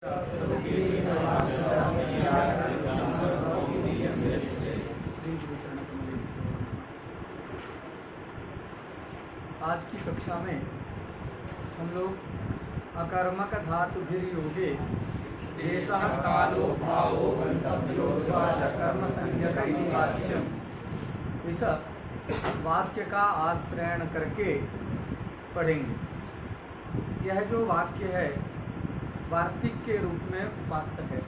आज की कक्षा में हम लोग अकर्मक धातुभिर्योगे देशः कालो भावो गंतव्यो च कर्म संज्ञक इति वाच्यम्, इस वाक्य का आश्रयण करके पढ़ेंगे। यह जो वाक्य है वार्तिक के रूप में उपात्त है।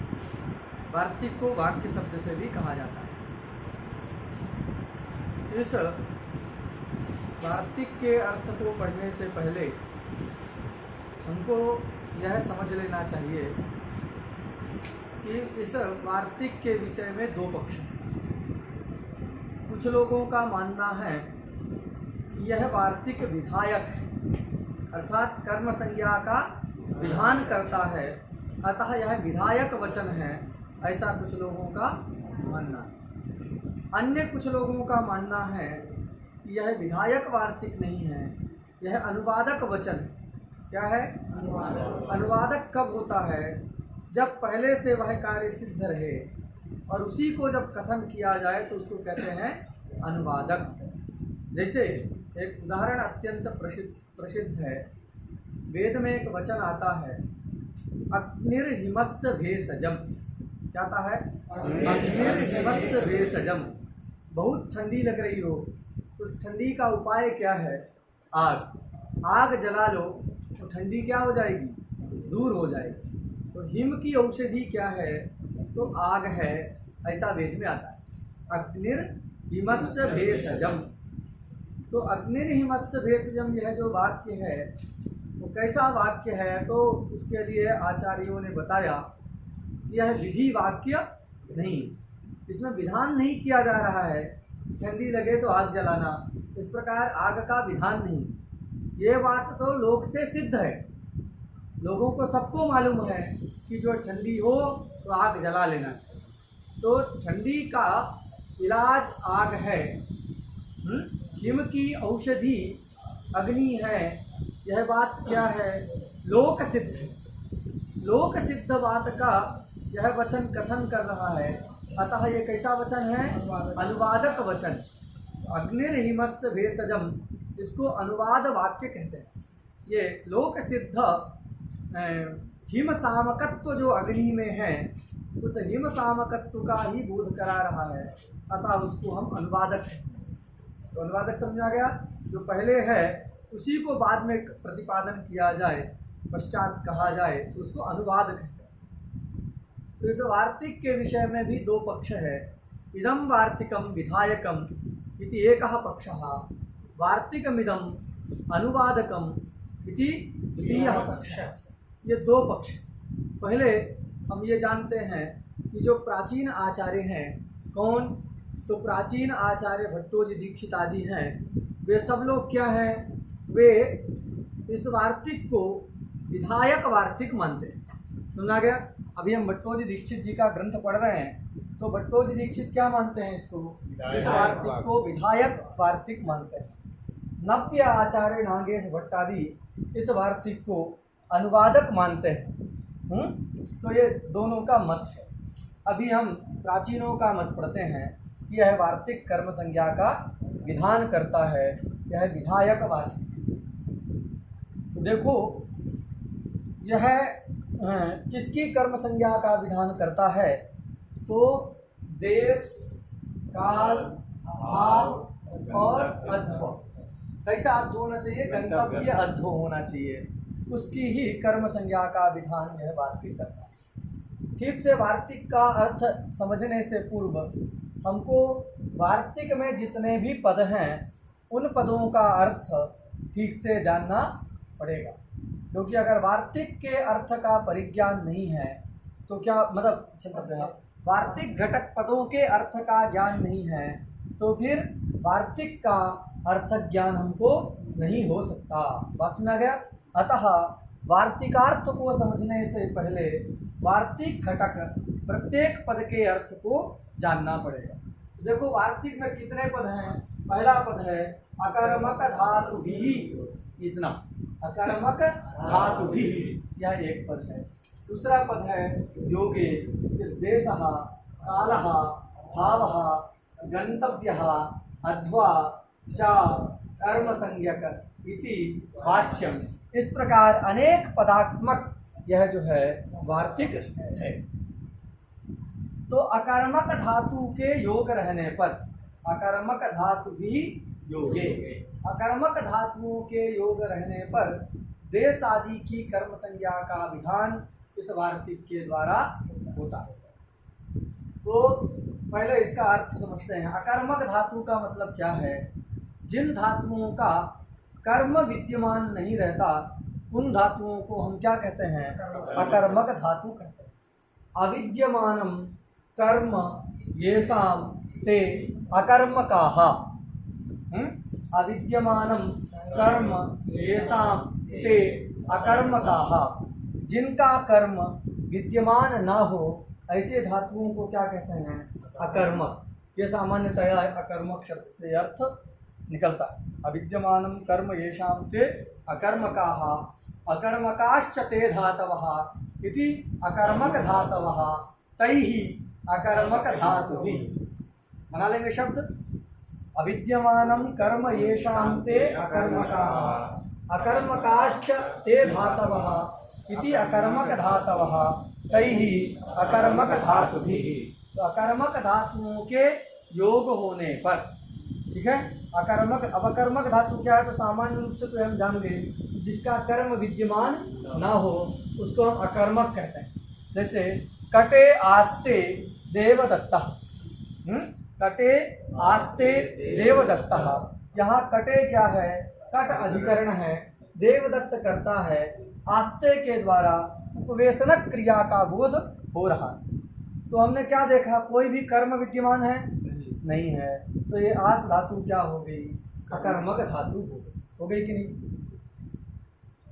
वार्तिक को वाक्य शब्द से भी कहा जाता है। इस वार्तिक के अर्थ को पढ़ने से पहले हमको यह समझ लेना चाहिए कि इस वार्तिक के विषय में दो पक्ष हैं। कुछ लोगों का मानना है कि यह वार्तिक विधायक है, अर्थात कर्म संज्ञा का विधान करता है, अतः यह विधायक वचन है, ऐसा कुछ लोगों का मानना है। अन्य कुछ लोगों का मानना है कि यह विधायक वार्तिक नहीं है, यह अनुवादक वचन है। क्या है? अनुवादक कब होता है? जब पहले से वह कार्य सिद्ध रहे और उसी को जब कथन किया जाए तो उसको कहते हैं अनुवादक। जैसे एक उदाहरण अत्यंत प्रसिद्ध है। वेद में एक वचन आता है अग्निर्हिमस्य भेषजम। क्या आता है? अग्निर्हिमस्य भेषजम। बहुत ठंडी लग रही हो तो ठंडी का उपाय क्या है? आग। आग जला लो तो ठंडी क्या हो जाएगी? दूर हो जाएगी। तो हिम की औषधि क्या है? तो आग है, ऐसा वेद में आता है। अग्निर्हिमस्य भेषजम। तो अग्निर्हिमस्य भेषजम यह जो वाक्य है वो कैसा वाक्य है? तो उसके लिए आचार्यों ने बताया कि यह विधि वाक्य नहीं, इसमें विधान नहीं किया जा रहा है। ठंडी लगे तो आग जलाना, इस प्रकार आग का विधान नहीं। ये बात तो लोक से सिद्ध है, लोगों को सबको मालूम है कि जो ठंडी हो तो आग जला लेना चाहिए। तो ठंडी का इलाज आग है। हिम की औषधि अग्नि है। यह बात क्या है? लोक सिद्ध है। लोक सिद्ध बात का यह वचन कथन कर रहा है, अतः ये कैसा वचन है? अनुवादक वचन। अग्निर्हिमस्य भेषजम, इसको अनुवाद वाक्य कहते हैं। ये लोक सिद्ध हिम सामकत्व जो अग्नि में है उस हिम सामकत्व का ही बोध करा रहा है, अतः उसको हम अनुवादक कहते हैं। तो अनुवादक समझा गया? जो पहले है उसी को बाद में प्रतिपादन किया जाए, पश्चात कहा जाए तो उसको अनुवाद कहते हैं। तो इस वार्तिक के विषय में भी दो पक्ष है। इदं वार्तिकम विधायकम इति एकः पक्षः, वार्तिकमिदं अनुवादकम इति द्वितीयः पक्षः। ये दो पक्ष। पहले हम ये जानते हैं कि जो प्राचीन आचार्य हैं, कौन? तो प्राचीन आचार्य भट्टोजी दीक्षित आदि हैं। वे सब लोग क्या हैं? वे इस वार्तिक को विधायक वार्तिक मानते हैं। सुना गया? अभी हम भट्टोजी दीक्षित जी का ग्रंथ पढ़ रहे हैं तो भट्टोजी दीक्षित क्या मानते हैं? इसको, इस वार्तिक को विधायक वार्तिक मानते हैं। नव्य आचार्य नागेश भट्ट आदि इस वार्तिक को अनुवादक मानते हैं। तो ये दोनों का मत है। अभी हम प्राचीनों का मत पढ़ते हैं कि यह वार्तिक कर्म संज्ञा का विधान करता है, यह विधायक वार्तिक। तो देखो यह किसकी कर्म संज्ञा का विधान करता है? तो देश, काल, भाव और अध्व। कैसा अध्व होना चाहिए? गंतव्य अध्व होना चाहिए। उसकी ही कर्म संज्ञा का विधान यह वार्तिक करता है। ठीक से वार्तिक का अर्थ समझने से पूर्व हमको वार्तिक में जितने भी पद हैं उन पदों का अर्थ ठीक से जानना पड़ेगा, क्योंकि अगर वार्तिक के अर्थ का परिज्ञान नहीं है तो क्या मतलब वार्तिक घटक पदों के अर्थ का ज्ञान नहीं है तो फिर वार्तिक का अर्थ ज्ञान हमको नहीं हो सकता। बस में आ गया? अतः वार्तिकार्थ को समझने से पहले वार्तिक घटक प्रत्येक पद के अर्थ को जानना पड़ेगा। देखो वार्तिक में कितने पद हैं? पहला पद है अकर्मक धातुभिः, इतना अकर्मक धातुभिः, यह एक पद है। दूसरा पद है योगे, फिर देशः, कालः, भावः, गंतव्यः, अध्वा च कर्म संज्ञक इति वाच्यम। इस प्रकार अनेक पदात्मक यह जो है वार्तिक है। तो अकर्मक धातु के योग रहने पर, अकर्मक धातु भी योगे, अकर्मक धातुओं के योग रहने पर देश आदि की कर्म संज्ञा का विधान इस वार्तिक के द्वारा होता है। तो पहले इसका अर्थ समझते हैं। अकर्मक धातु का मतलब क्या है? जिन धातुओं का कर्म विद्यमान नहीं रहता उन धातुओं को हम क्या कहते हैं? अकर्मक धातु कहते हैं। अविद्यमानम कर्म येषां ते अकर्मकाः, अविद्यमानम कर्म येषां ते अकर्मकाः, जिनका कर्म विद्यमान ना हो ऐसे धातुओं को क्या कहते हैं? अकर्मक। ये सामान्यतया अकर्मक शब्द से अर्थ निकलता है। अविद्यमानम कर्म येषां ते अकर्मकाः, अकर्मकाश्च ते धातवः इति अकर्मक धातवः तैहि अकर्मक धातुभिः। बना लेंगे शब्द। अविद्यमानम कर्म येषां ते अकर्मकाः, अकर्मकाश्च ते धातवः इति अकर्मक धातवः तैहि अकर्मक धातुभिः। तो अकर्मक धातुओं के योग होने पर, ठीक है। अकर्मक, अब अकर्मक धातु क्या है? तो सामान्य रूप से तो हम जान गए, जिसका कर्म विद्यमान ना हो उसको हम अकर्मक कहते हैं। जैसे कटे आस्ते देवदत्तः, कटे आस्ते देवदत्तः। यहाँ कटे क्या है? कट अधिकरण है, देवदत्त करता है, आस्ते के द्वारा उपवेशनक क्रिया का बोध हो रहा है। तो हमने क्या देखा? कोई भी कर्म विद्यमान है नहीं है, तो ये आस धातु क्या हो गई? अकर्मक धातु हो गई कि नहीं?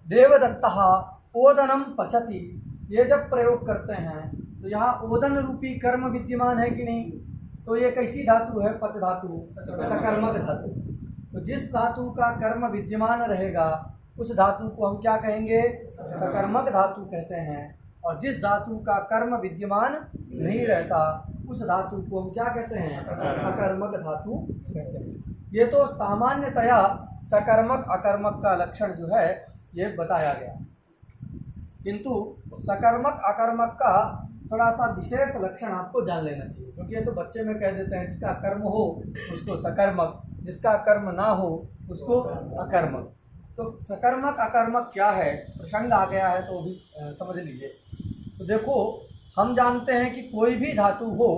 देवदत्तः ओदनम पचति, ये जब प्रयोग करते हैं तो यहाँ ओदन रूपी कर्म विद्यमान है कि नहीं? तो ये कैसी धातु है? पच धातु, सकर्मक धातु। तो जिस धातु का कर्म विद्यमान रहेगा उस धातु को हम क्या कहेंगे? सकर्मक धातु कहते हैं। और जिस धातु का कर्म विद्यमान नहीं रहता उस धातु को हम क्या कहते हैं? अकर्मक धातु कहते हैं। ये तो सामान्यतया सकर्मक अकर्मक का लक्षण जो है ये बताया गया, किंतु सकर्मक अकर्मक का थोड़ा सा विशेष लक्षण आपको जान लेना चाहिए, क्योंकि ये तो बच्चे में कह देते हैं जिसका कर्म हो उसको सकर्मक, जिसका कर्म ना हो उसको अकर्मक। तो सकर्मक अकर्मक क्या है? प्रसंग आ गया है तो भी समझ लीजिए। तो देखो, हम जानते हैं कि कोई भी धातु हो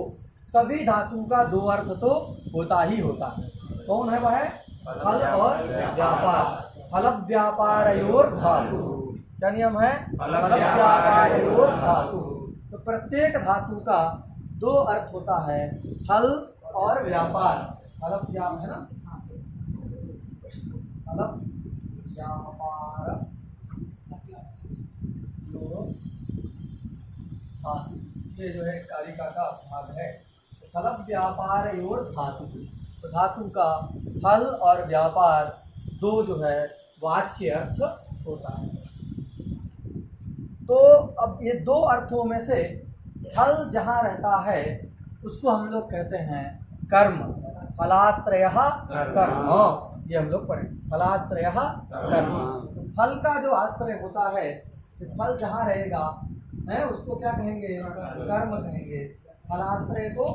सभी धातु का दो अर्थ तो होता ही होता है। कौन है वह? फल और व्यापार। फल व्यापारयोर धातु, क्या नियम है? फल व्यापारयोर धातु। तो प्रत्येक धातु का दो अर्थ होता है, फल और व्यापार। फल व्यापार है ना, फल व्यापार धातु, ये जो है कारिका का भाग है। फल व्यापार और धातु, तो धातु का फल और व्यापार दो जो है वाच्य अर्थ होता है। तो अब ये दो अर्थों में से फल जहाँ रहता है उसको हम लोग कहते हैं कर्म। फलाश्रय कर्म, ये हम लोग पढ़े, फलाश्रय कर्म। फल का जो आश्रय होता है, फल जहाँ रहेगा है उसको क्या कहेंगे? कर्म कहेंगे। फलाश्रय को,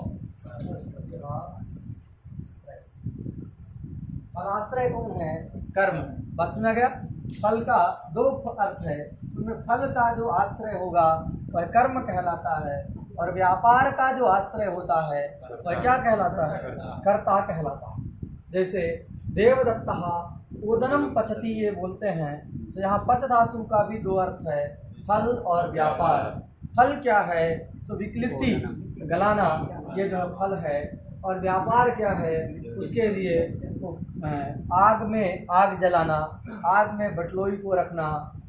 फलाश्रय कौन है? कर्म। बात सुना गया? फल का दो अर्थ है, उनमें फल का जो आश्रय होगा वह कर्म कहलाता है, और व्यापार का जो आश्रय होता है वह क्या कहलाता है? कर्ता कहलाता है। जैसे देवदत्तः ओदनम पचति, ये बोलते हैं तो यहाँ पच धातु का भी दो अर्थ है, फल और व्यापार। फल क्या है? तो विक्लिप्ति, गलाना, ये जो फल है। और व्यापार क्या है? उसके लिए आग में आग जलाना, आग में बटलोई को रखना,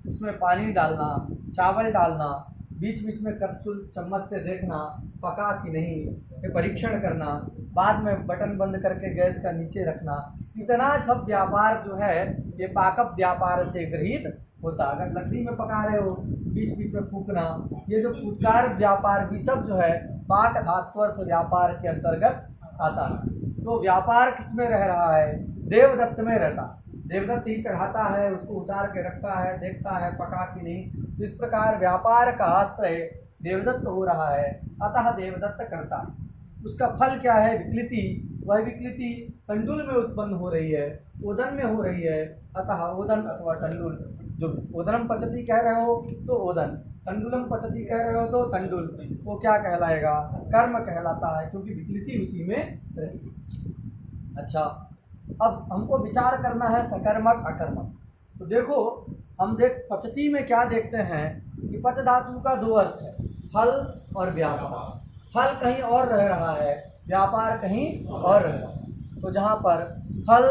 उसमें पानी डालना, चावल डालना, बीच बीच में कप्सुल चम्मच से देखना पका कि नहीं, ये परीक्षण करना, बाद में बटन बंद करके गैस का नीचे रखना। इतना सब व्यापार जो है ये पाकप व्यापार से गृहीत होता। अगर लकड़ी में पका रहे हो बीच बीच में फूकना, ये जो फुटकार व्यापार भी सब जो है पाक धात्वर्थ व्यापार के अंतर्गत आता है। तो व्यापार किसमें रह रहा है? देवदत्त में रहता। देवदत्त ही चढ़ाता है, उसको उतार के रखता है, देखता है पका कि नहीं। इस प्रकार व्यापार का आश्रय देवदत्त हो रहा है, अतः देवदत्त करता है। उसका फल क्या है? विकृति। वह विकृति तंडुल में उत्पन्न हो रही है, ओदन में हो रही है, अतः ओदन अथवा तंडुल। जो ओदनम पचती कह रहे हो तो ओदन, तंडुलम पचती कह रहे हो तो तंडुल, वो क्या कहलाएगा? कर्म कहलाता है, क्योंकि विकृति उसी में रहेगी। अच्छा, अब हमको विचार करना है सकर्मक अकर्मक। तो देखो हम पचती में क्या देखते हैं कि पच धातु का दो अर्थ है, फल और व्यापार। फल कहीं और रह रहा है, व्यापार कहीं और रह रहा है। तो जहाँ पर फल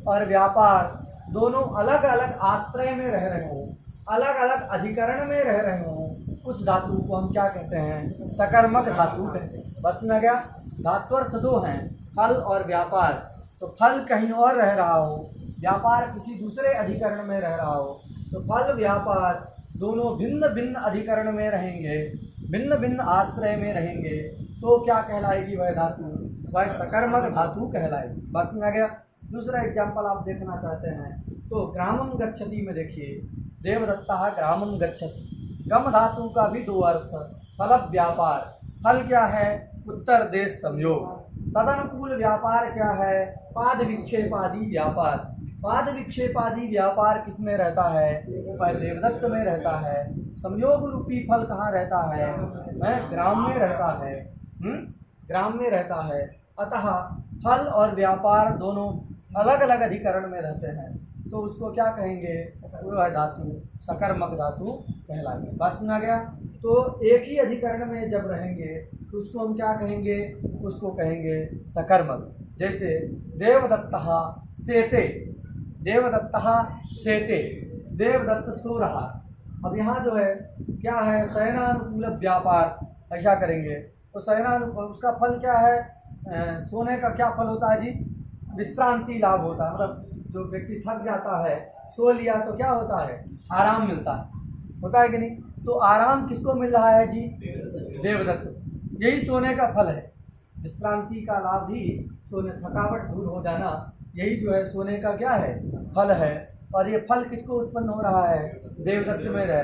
और व्यापार दोनों अलग अलग आश्रय में रह रहे हों, अलग अलग अधिकरण में रह रहे हों, उस धातु को हम क्या कहते हैं? सकर्मक धातु कहते हैं। बस में गया। धात्वर्थ दो हैं, फल और व्यापार। तो फल कहीं और रह रहा हो, व्यापार किसी दूसरे अधिकरण में रह रहा हो, तो फल व्यापार दोनों भिन्न भिन्न अधिकरण में रहेंगे, भिन्न भिन्न आश्रय में रहेंगे, तो क्या कहलाएगी वह धातु? वह सकर्मक धातु कहलाएगी। बात समझ आ गया। दूसरा एग्जाम्पल आप देखना चाहते हैं तो ग्रामम गच्छति में देखिए, देवदत्ता ग्रामम गच्छति। गम धातु का भी दो अर्थ, फल व्यापार। फल क्या है? उत्तर देश संयोग। तदनुकूल व्यापार क्या है? पाद विक्षेपादि व्यापार। पाद विक्षेपादि व्यापार किसमें रहता है? देवदत्त में रहता है। संयोग रूपी फल कहाँ रहता है? ग्राम में रहता है। ग्राम में रहता है। अतः फल और व्यापार दोनों अलग अलग अधिकरण में रहते हैं, तो उसको क्या कहेंगे? वह धातु सकर्मक धातु कहलाएगी। बात सुना गया। तो एक ही अधिकरण में जब रहेंगे तो उसको हम क्या कहेंगे? उसको कहेंगे सकर्मक। जैसे देवदत्तः सेते, देवदत्तः सेते, देवदत्त सो रहा। अब यहाँ जो है क्या है? शयनानुकूल व्यापार, ऐसा करेंगे तो शयनानुकूल उसका फल क्या है? सोने का क्या फल होता है जी? विश्रांति लाभ होता है। मतलब जो व्यक्ति थक जाता है, सो लिया तो क्या होता है? आराम मिलता है, होता है कि नहीं? तो आराम किसको मिल रहा है जी? देवदत्त। यही सोने का फल है। विश्रांति का लाभ ही सोने, थकावट दूर हो जाना, यही जो है सोने का क्या है? फल है। और ये फल किसको उत्पन्न हो रहा है? देवदत्त में रह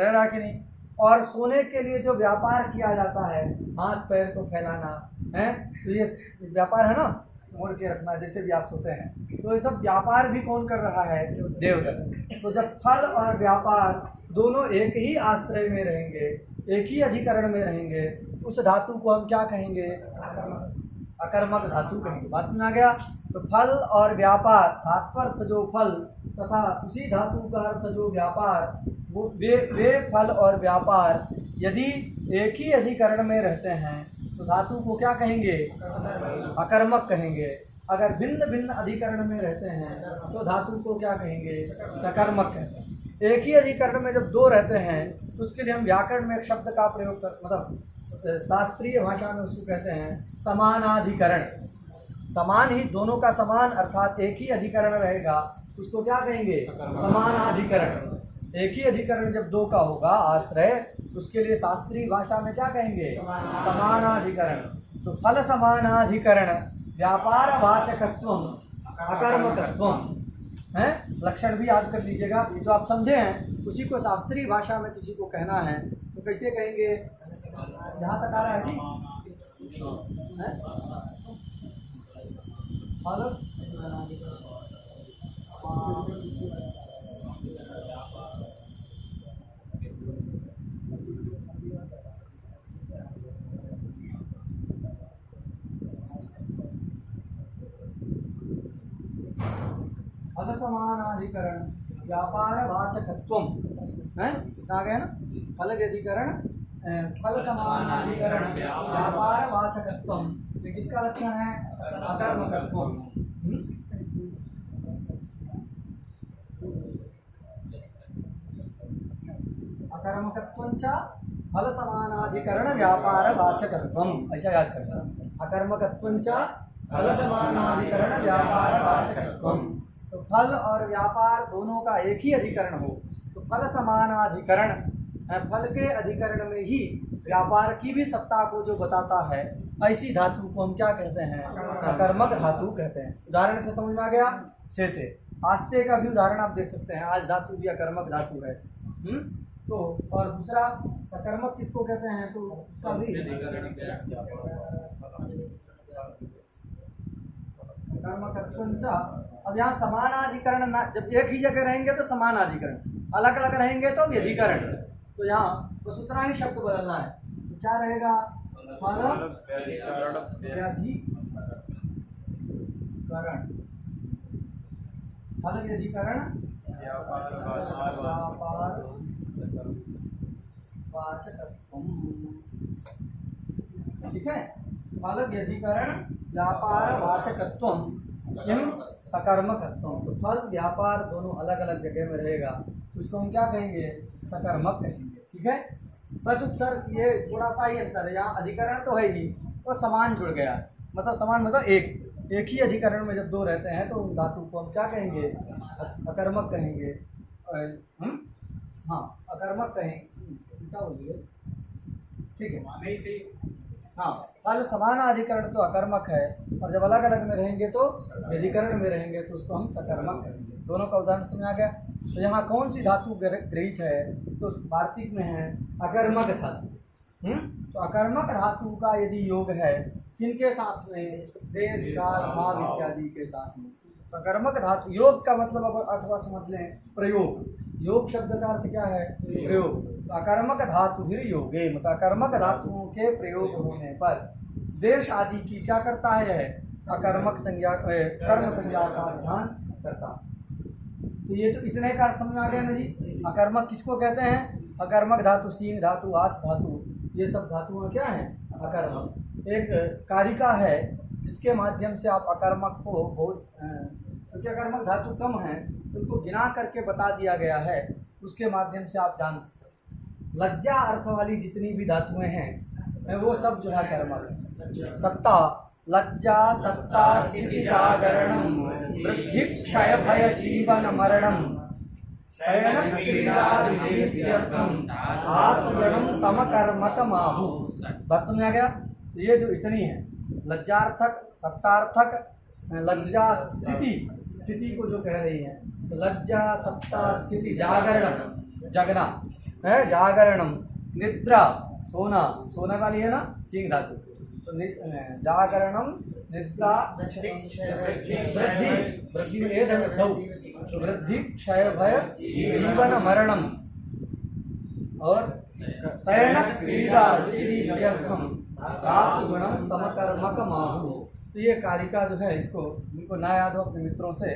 रहा कि नहीं? और सोने के लिए जो व्यापार किया जाता है, हाथ पैर को फैलाना है, तो ये व्यापार है ना, मोड़ के रखना, जैसे भी आप सोते हैं, तो ये सब व्यापार भी कौन कर रहा है? देवदत्त। तो जब फल और व्यापार दोनों एक ही आश्रय में रहेंगे, एक ही अधिकरण में रहेंगे, उस धातु को हम क्या कहेंगे? अकर्मक धातु कहेंगे। बात सुना गया। तो फल और व्यापार, धात्वर्थ जो फल तथा उसी धातु का अर्थ जो व्यापार, वो वे फल और व्यापार यदि एक ही अधिकरण में रहते हैं तो धातु को क्या कहेंगे? अकर्मक कहेंगे। अगर भिन्न भिन्न अधिकरण में रहते हैं तो धातु को क्या कहेंगे? सकर्मक कहेंगे। एक ही अधिकरण में जब दो रहते हैं तो उसके लिए हम व्याकरण में एक शब्द का प्रयोग कर, मतलब शास्त्रीय भाषा में उसको कहते हैं समानाधिकरण। समान ही, दोनों का समान अर्थात एक ही अधिकरण रहेगा, उसको क्या कहेंगे? समानाधिकरण। एक ही अधिकरण जब दो का होगा आश्रय, उसके लिए शास्त्रीय भाषा में क्या कहेंगे? समानाधिकरण। तो फल समानाधिकरण, व्यापार वाचकत्वम, अकर्मकत्वम है। लक्षण भी याद कर लीजिएगा। ये जो आप समझे हैं उसी को शास्त्रीय भाषा में किसी को कहना है तो कैसे कहेंगे? यहाँ तक आ रहा है जी? फल समानाधिकरण, व्यापार वाचकत्वम है। आ गया ना? फल अधिकरण, फल समानाधिकरण, व्यापार वाचकत्वम, ये किसका लक्षण है? अकर्मकत्वम। अकर्मकत्वंच फल समानाधिकरण व्यापार वाचकत्वम, ऐसा याद करना। अकर्मकत्वंच फल समानाधिकरण व्यापार वाचकत्वम। तो फल और व्यापार दोनों का एक ही अधिकरण हो तो फल समानाधिकरण, फल के अधिकरण में ही व्यापार की भी सत्ता को जो बताता है, ऐसी धातु को हम क्या कहते हैं? अकर्मक धातु कहते हैं। उदाहरण से समझ में आ गया? सेते आस्ते का भी उदाहरण आप देख सकते हैं। आज धातु भी अकर्मक धातु है। तो और दूसरा सकर्मक किसको कहते हैं? तो उसका भी अब यहाँ समानाधिकरण ना, जब एक ही जगह रहेंगे तो समानाधिकरण, अलग अलग रहेंगे तो व्यधिकरण। तो यहाँ बस उतना ही शब्द बदलना है। तो क्या रहेगा? फल व्यधिकरण, फल व्यधिकरण व्यापार वाचकत्वम। ठीक है, फल व्यधिकरण व्यापार वाचकत्वम किम सकर्मकत्वम। तो फल व्यापार दोनों अलग अलग जगह में रहेगा तो उसको हम क्या कहेंगे? सकर्मक कहेंगे। ठीक है, बस सर ये थोड़ा सा ही अंतर है। यहाँ अधिकरण तो है ही, तो समान जुड़ गया। मतलब समान मतलब एक ही अधिकरण में जब दो रहते हैं तो उन धातु को हम क्या कहेंगे? अकर्मक कहेंगे। हाँ, अकर्मक कहेंगे। क्या बोलिए? ठीक है, हाँ, फल समानाधिकरण तो अकर्मक है, और जब अलग अलग में रहेंगे तो व्यधिकरण में रहेंगे तो उसको हम सकर्मक कहेंगे। दोनों का उदाहरण समझ आ गया। तो यहाँ कौन सी धातु गृहीत है? तो वार्तिक में है अकर्मक धातु। तो अकर्मक धातु का यदि योग है किनके साथ में? देश, काल, भाव इत्यादि के साथ में। तो अकर्मक धातु, योग का मतलब अब अथवा समझ लें प्रयोग। योग शब्द का अर्थ क्या है? प्रयोग। तो अकर्मक धातु भी योगे, मतलब अकर्मक धातुओं के प्रयोग होने पर देश आदि की क्या करता है? अकर्मक संज्ञा, कर्म संज्ञा का ध्यान करता। तो ये तो इतने का अर्थ समझ आ गया ना जी। अकर्मक किसको कहते हैं? अकर्मक धातु, सींग धातु, आस धातु, ये सब धातुएं क्या है? अकर्मक। एक कारिका है जिसके माध्यम से आप अकर्मक को बहुत, क्योंकि अकर्मक धातु कम है उनको गिना करके बता दिया गया है, उसके माध्यम से आप जान सकते हैं। लज्जा अर्थ वाली जितनी भी धातुएं हैं वो सब जो है कर्मक। सत्ता, लज्जा, सत्ता, स्थिति, जागरणम, वृद्धि, क्षय, भय, जीवन, मरणम, शयन, क्रीड़ा, विजेत्यर्थम, धातुगणम, तम, कर्मक, माहु। बात समझ आ गया? तो ये जो इतनी है, लज्जार्थक, सत्तार्थक, लज्जा, स्थिति, स्थिति को जो कह रही है, तो लज्जा, सत्ता, स्थिति, जागरण, जगना है, जागरणम, निद्रा, सोना, सोना वाली है ना सिंह धातु। तो जागरणम, निद्रा, वृद्धि, वृद्धि, क्षय, भय, जीवन, मरणम, और शयन, क्रीड़ा, धातुगणम, तम, कर्मक, माहु। तो ये कारिका जो है, इसको जिनको ना याद हो अपने मित्रों से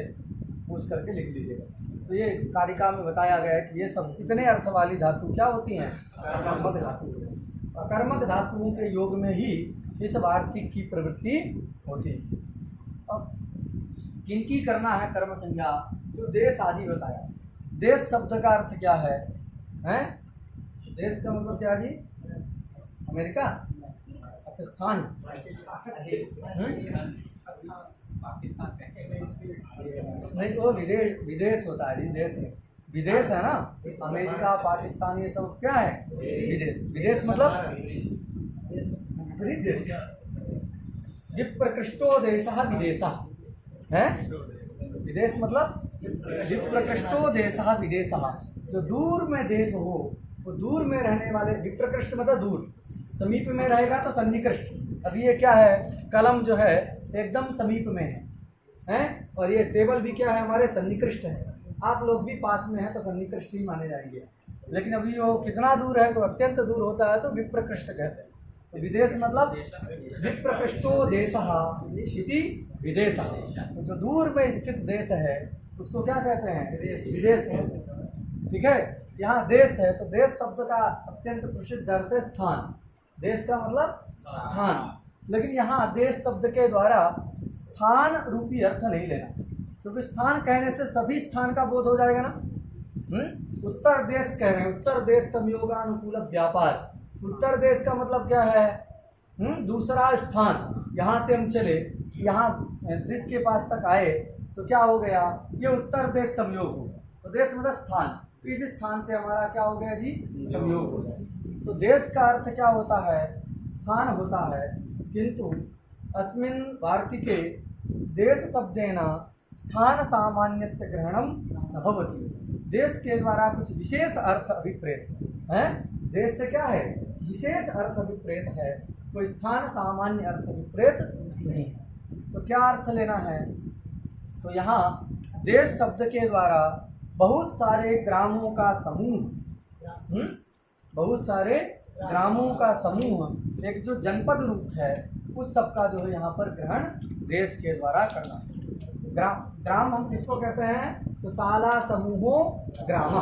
पूछ करके लिख लीजिएगा। तो ये कारिका में बताया गया है कि ये सब इतने अर्थ वाली धातु क्या होती हैं? अकर्मक धातु। अकर्मक धातुओं के योग में ही इस वार्तिक की प्रवृत्ति होती है। अब किनकी करना है कर्म संज्ञा? जो देश आदि बताया। देश शब्द का अर्थ क्या है? देश का मतलब क्या जी? अमेरिका? अच्छा, स्थान। नहीं, वो विदेश होता है। विदेश है ना, अमेरिका, पाकिस्तान, ये सब क्या है? विदेश। विदेश मतलब विप्रकृष्टो देशः विदेशः है। विदेश मतलब विप्रकृष्टो देशः विदेशः। जो दूर में देश हो, वो दूर में रहने वाले, विप्रकृष्ट मतलब दूर, समीप में रहेगा तो सन्निकृष्ट। अभी ये क्या है? कलम जो है एकदम समीप में है, और ये टेबल भी क्या है? हमारे सन्निकृष्ट है। आप लोग भी पास में हैं तो सन्निकृष्ट ही माने जाएंगे। लेकिन अभी वो कितना दूर है? तो अत्यंत दूर होता है तो विप्रकृष्ट कहते हैं। तो विदेश मतलब विप्रकृष्टो देशः इति विदेशः। तो जो दूर में स्थित देश है उसको क्या कहते हैं? विदेश कहते हैं। ठीक है, यहाँ देश है तो देश शब्द का अत्यंत प्रसिद्ध अर्थ है स्थान। देश का मतलब स्थान। लेकिन यहाँ देश शब्द के द्वारा स्थान रूपी अर्थ नहीं लेना, क्योंकि स्थान कहने से सभी स्थान का बोध हो जाएगा ना। उत्तर देश कह रहे हैं, उत्तर देश संयोगानुकूल व्यापार। उत्तर देश का मतलब क्या है? दूसरा स्थान। यहाँ से हम चले, यहाँ ब्रिज के पास तक आए तो क्या हो गया? ये उत्तर देश संयोग हो। तो देश मतलब स्थान। इस स्थान से हमारा क्या हो गया जी, संयोग हो गया। तो देश का अर्थ क्या होता है, स्थान होता है, किंतु अस्मिन् वार्तिके देश शब्देन स्थान सामान्यस्य ग्रहणम न भवति। देश के द्वारा कुछ विशेष अर्थ अभिप्रेत है, देश से क्या है, विशेष अर्थ अभिप्रेत है, कोई स्थान सामान्य अर्थ अभिप्रेत नहीं है। तो क्या अर्थ लेना है, तो यहाँ देश शब्द के द्वारा बहुत सारे ग्रामों का समूह, बहुत सारे ग्रामों का समूह, एक जो जनपद रूप है उस सब का जो है यहाँ पर ग्रहण देश के द्वारा करना। ग्राम हम किसको कहते हैं, तो शाला समूहो ग्राम,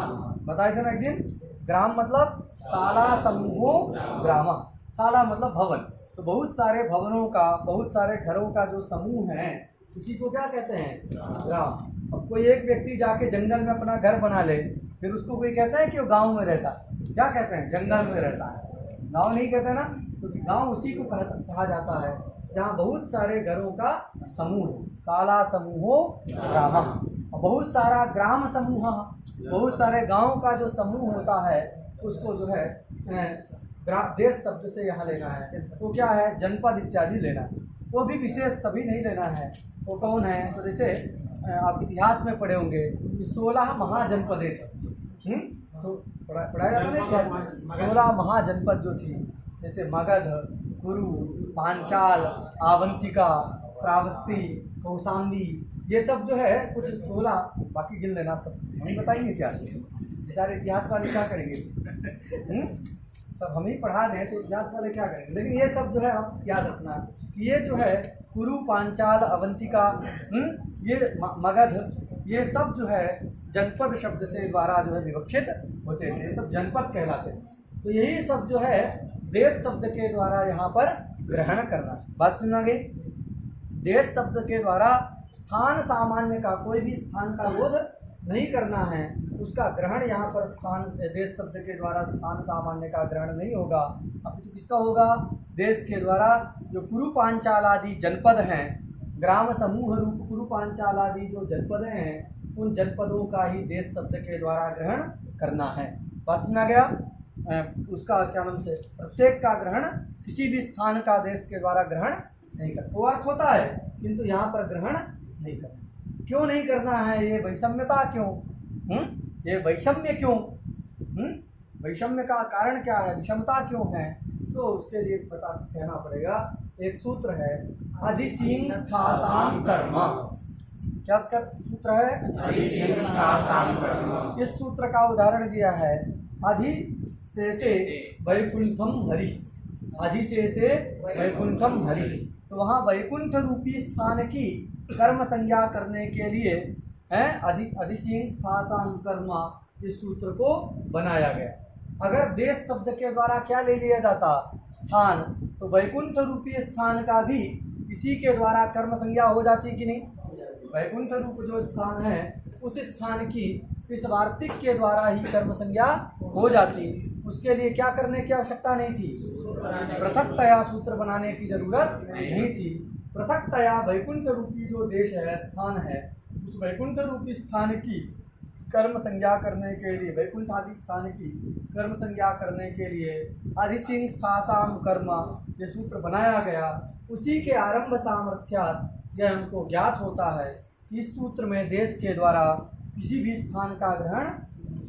बताए थे ना एक दिन, ग्राम मतलब शाला समूहो ग्राम, शाला मतलब भवन, तो बहुत सारे भवनों का, बहुत सारे घरों का जो समूह है उसी को क्या कहते हैं, ग्राम। अब कोई एक व्यक्ति जाके जंगल में अपना घर बना ले, फिर उसको कोई कहता है कि वो गांव में रहता है, क्या कहते हैं, जंगल में रहता है, गांव नहीं कहते ना, क्योंकि गांव उसी को कहा जाता है जहाँ बहुत सारे घरों का समूह है, शाला समूहो ग्राम। बहुत सारा ग्राम समूह, बहुत सारे गांव का जो समूह होता है उसको जो है देश शब्द से यहाँ लेना है। वो क्या है, जनपद इत्यादि लेना है, वो भी विशेष सभी नहीं लेना है। वो कौन है, तो जैसे आप इतिहास में पढ़े होंगे कि 16 महाजनपदें थी, पढ़ाया जाता है इतिहास में, 16 महाजनपद जो थी, जैसे मगध, कुरु, पांचाल, आवंतिका, श्रावस्ती, कौशाम्बी, ये सब जो है कुछ 16, बाकी गिन लेना, सब हम बताएंगे क्या, बेचारे इतिहास वाले क्या करेंगे, सब हम ही पढ़ा दें तो इतिहास वाले क्या करेंगे, लेकिन ये सब जो है आप याद रखना कि ये जो है कुरु, पांचाल, अवंतिका, ये मगध, ये सब जो है जनपद शब्द से द्वारा जो है विवक्षित होते थे, ये सब जनपद कहलाते थे। तो यही सब जो है देश शब्द के द्वारा यहाँ पर ग्रहण करना। बात सुना गई, देश शब्द के द्वारा स्थान सामान्य का, कोई भी स्थान का बोध नहीं करना है, उसका ग्रहण यहाँ पर स्थान, देश शब्द के द्वारा स्थान सामान्य का ग्रहण नहीं होगा। अब तो किसका होगा, देश के द्वारा जो कुरु पांचाल आदि जनपद हैं, ग्राम समूह रूप कुरु पांचाल आदि जो जनपद हैं, उन जनपदों का ही देश शब्द के द्वारा ग्रहण करना है। बात सुना गया, उसका क्या नाम से, प्रत्येक का ग्रहण किसी भी स्थान का देश के द्वारा ग्रहण नहीं करना। वो अर्थ होता है किंतु यहाँ पर ग्रहण नहीं करना। क्यों नहीं करना है, ये वैषम्यता क्यों, ये वैषम्य क्यों, वैषम्य का कारण क्या है, विषमता क्यों है, तो उसके लिए पता कहना पड़ेगा। एक सूत्र है, अधिसिंस्थासाम कर्म, क्या सूत्र है, अधिसिंस्थासाम कर्म। इस सूत्र का उदाहरण दिया है, अधि सेते वैकुंठम हरि, अधि सेते वैकुंठम हरि। तो वहाँ वैकुंठ रूपी स्थान की कर्म संज्ञा करने के लिए है अधिसिंस्थासाम कर्म, इस सूत्र को बनाया गया। अगर देश शब्द के द्वारा क्या ले लिया जाता, स्थान, तो वैकुंठ रूपी स्थान का भी इसी के द्वारा कर्म संज्ञा हो जाती कि नहीं। वैकुंठ रूप जो स्थान है उस स्थान की इस वार्तिक के द्वारा ही कर्म संज्ञा हो जाती। उसके लिए क्या करने की आवश्यकता नहीं थी, पृथकतया सूत्र बनाने की जरूरत नहीं थी। पृथकतया वैकुंठ रूपी जो देश है, स्थान है, उस वैकुंठ रूपी स्थान की कर्म संज्ञा करने के लिए, वैकुंठ आदि स्थान की कर्म संज्ञा करने के लिए अधिसिंस्थासाम कर्म ये सूत्र बनाया गया। उसी के आरंभ सामर्थ्यात् यह हमको ज्ञात होता है कि इस सूत्र में देश के द्वारा किसी भी स्थान का ग्रहण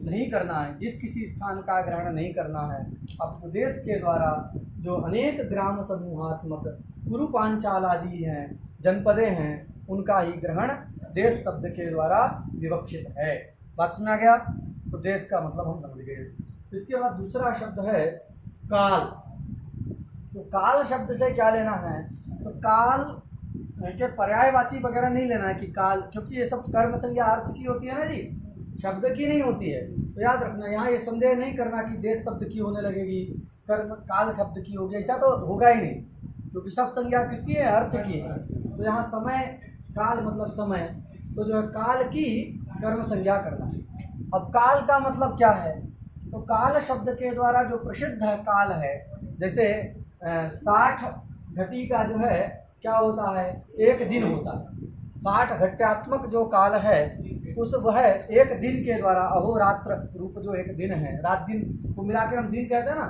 नहीं करना है। जिस किसी स्थान का ग्रहण नहीं करना है, अब देश के द्वारा जो अनेक ग्राम समूहात्मक कुरु पांचाल आदि हैं, जनपदें हैं, उनका ही ग्रहण देश शब्द के द्वारा विवक्षित है। बात सुना गया, तो देश का मतलब हम समझ गए। इसके बाद दूसरा शब्द है काल। तो काल शब्द से क्या लेना है, तो काल के पर्यायवाची वगैरह नहीं लेना है कि काल, क्योंकि ये सब कर्म संज्ञा अर्थ की होती है ना जी, शब्द की नहीं होती है। तो याद रखना, यहाँ ये संदेह नहीं करना कि देश शब्द की होने लगेगी, कर्म काल शब्द की होगी, ऐसा तो होगा ही नहीं, क्योंकि सब संज्ञा किसकी है, अर्थ की है। तो यहाँ समय, काल मतलब समय, तो जो है काल की कर्म संज्ञा करना है। अब काल का मतलब क्या है, तो काल शब्द के द्वारा जो प्रसिद्ध है काल है, जैसे 60 घटी का जो है क्या होता है, एक दिन होता है। 60 घट्यात्मक जो काल है उस वह एक दिन के द्वारा अहोरात्र रूप जो एक दिन है, रात दिन को मिला के हम दिन कहते हैं ना,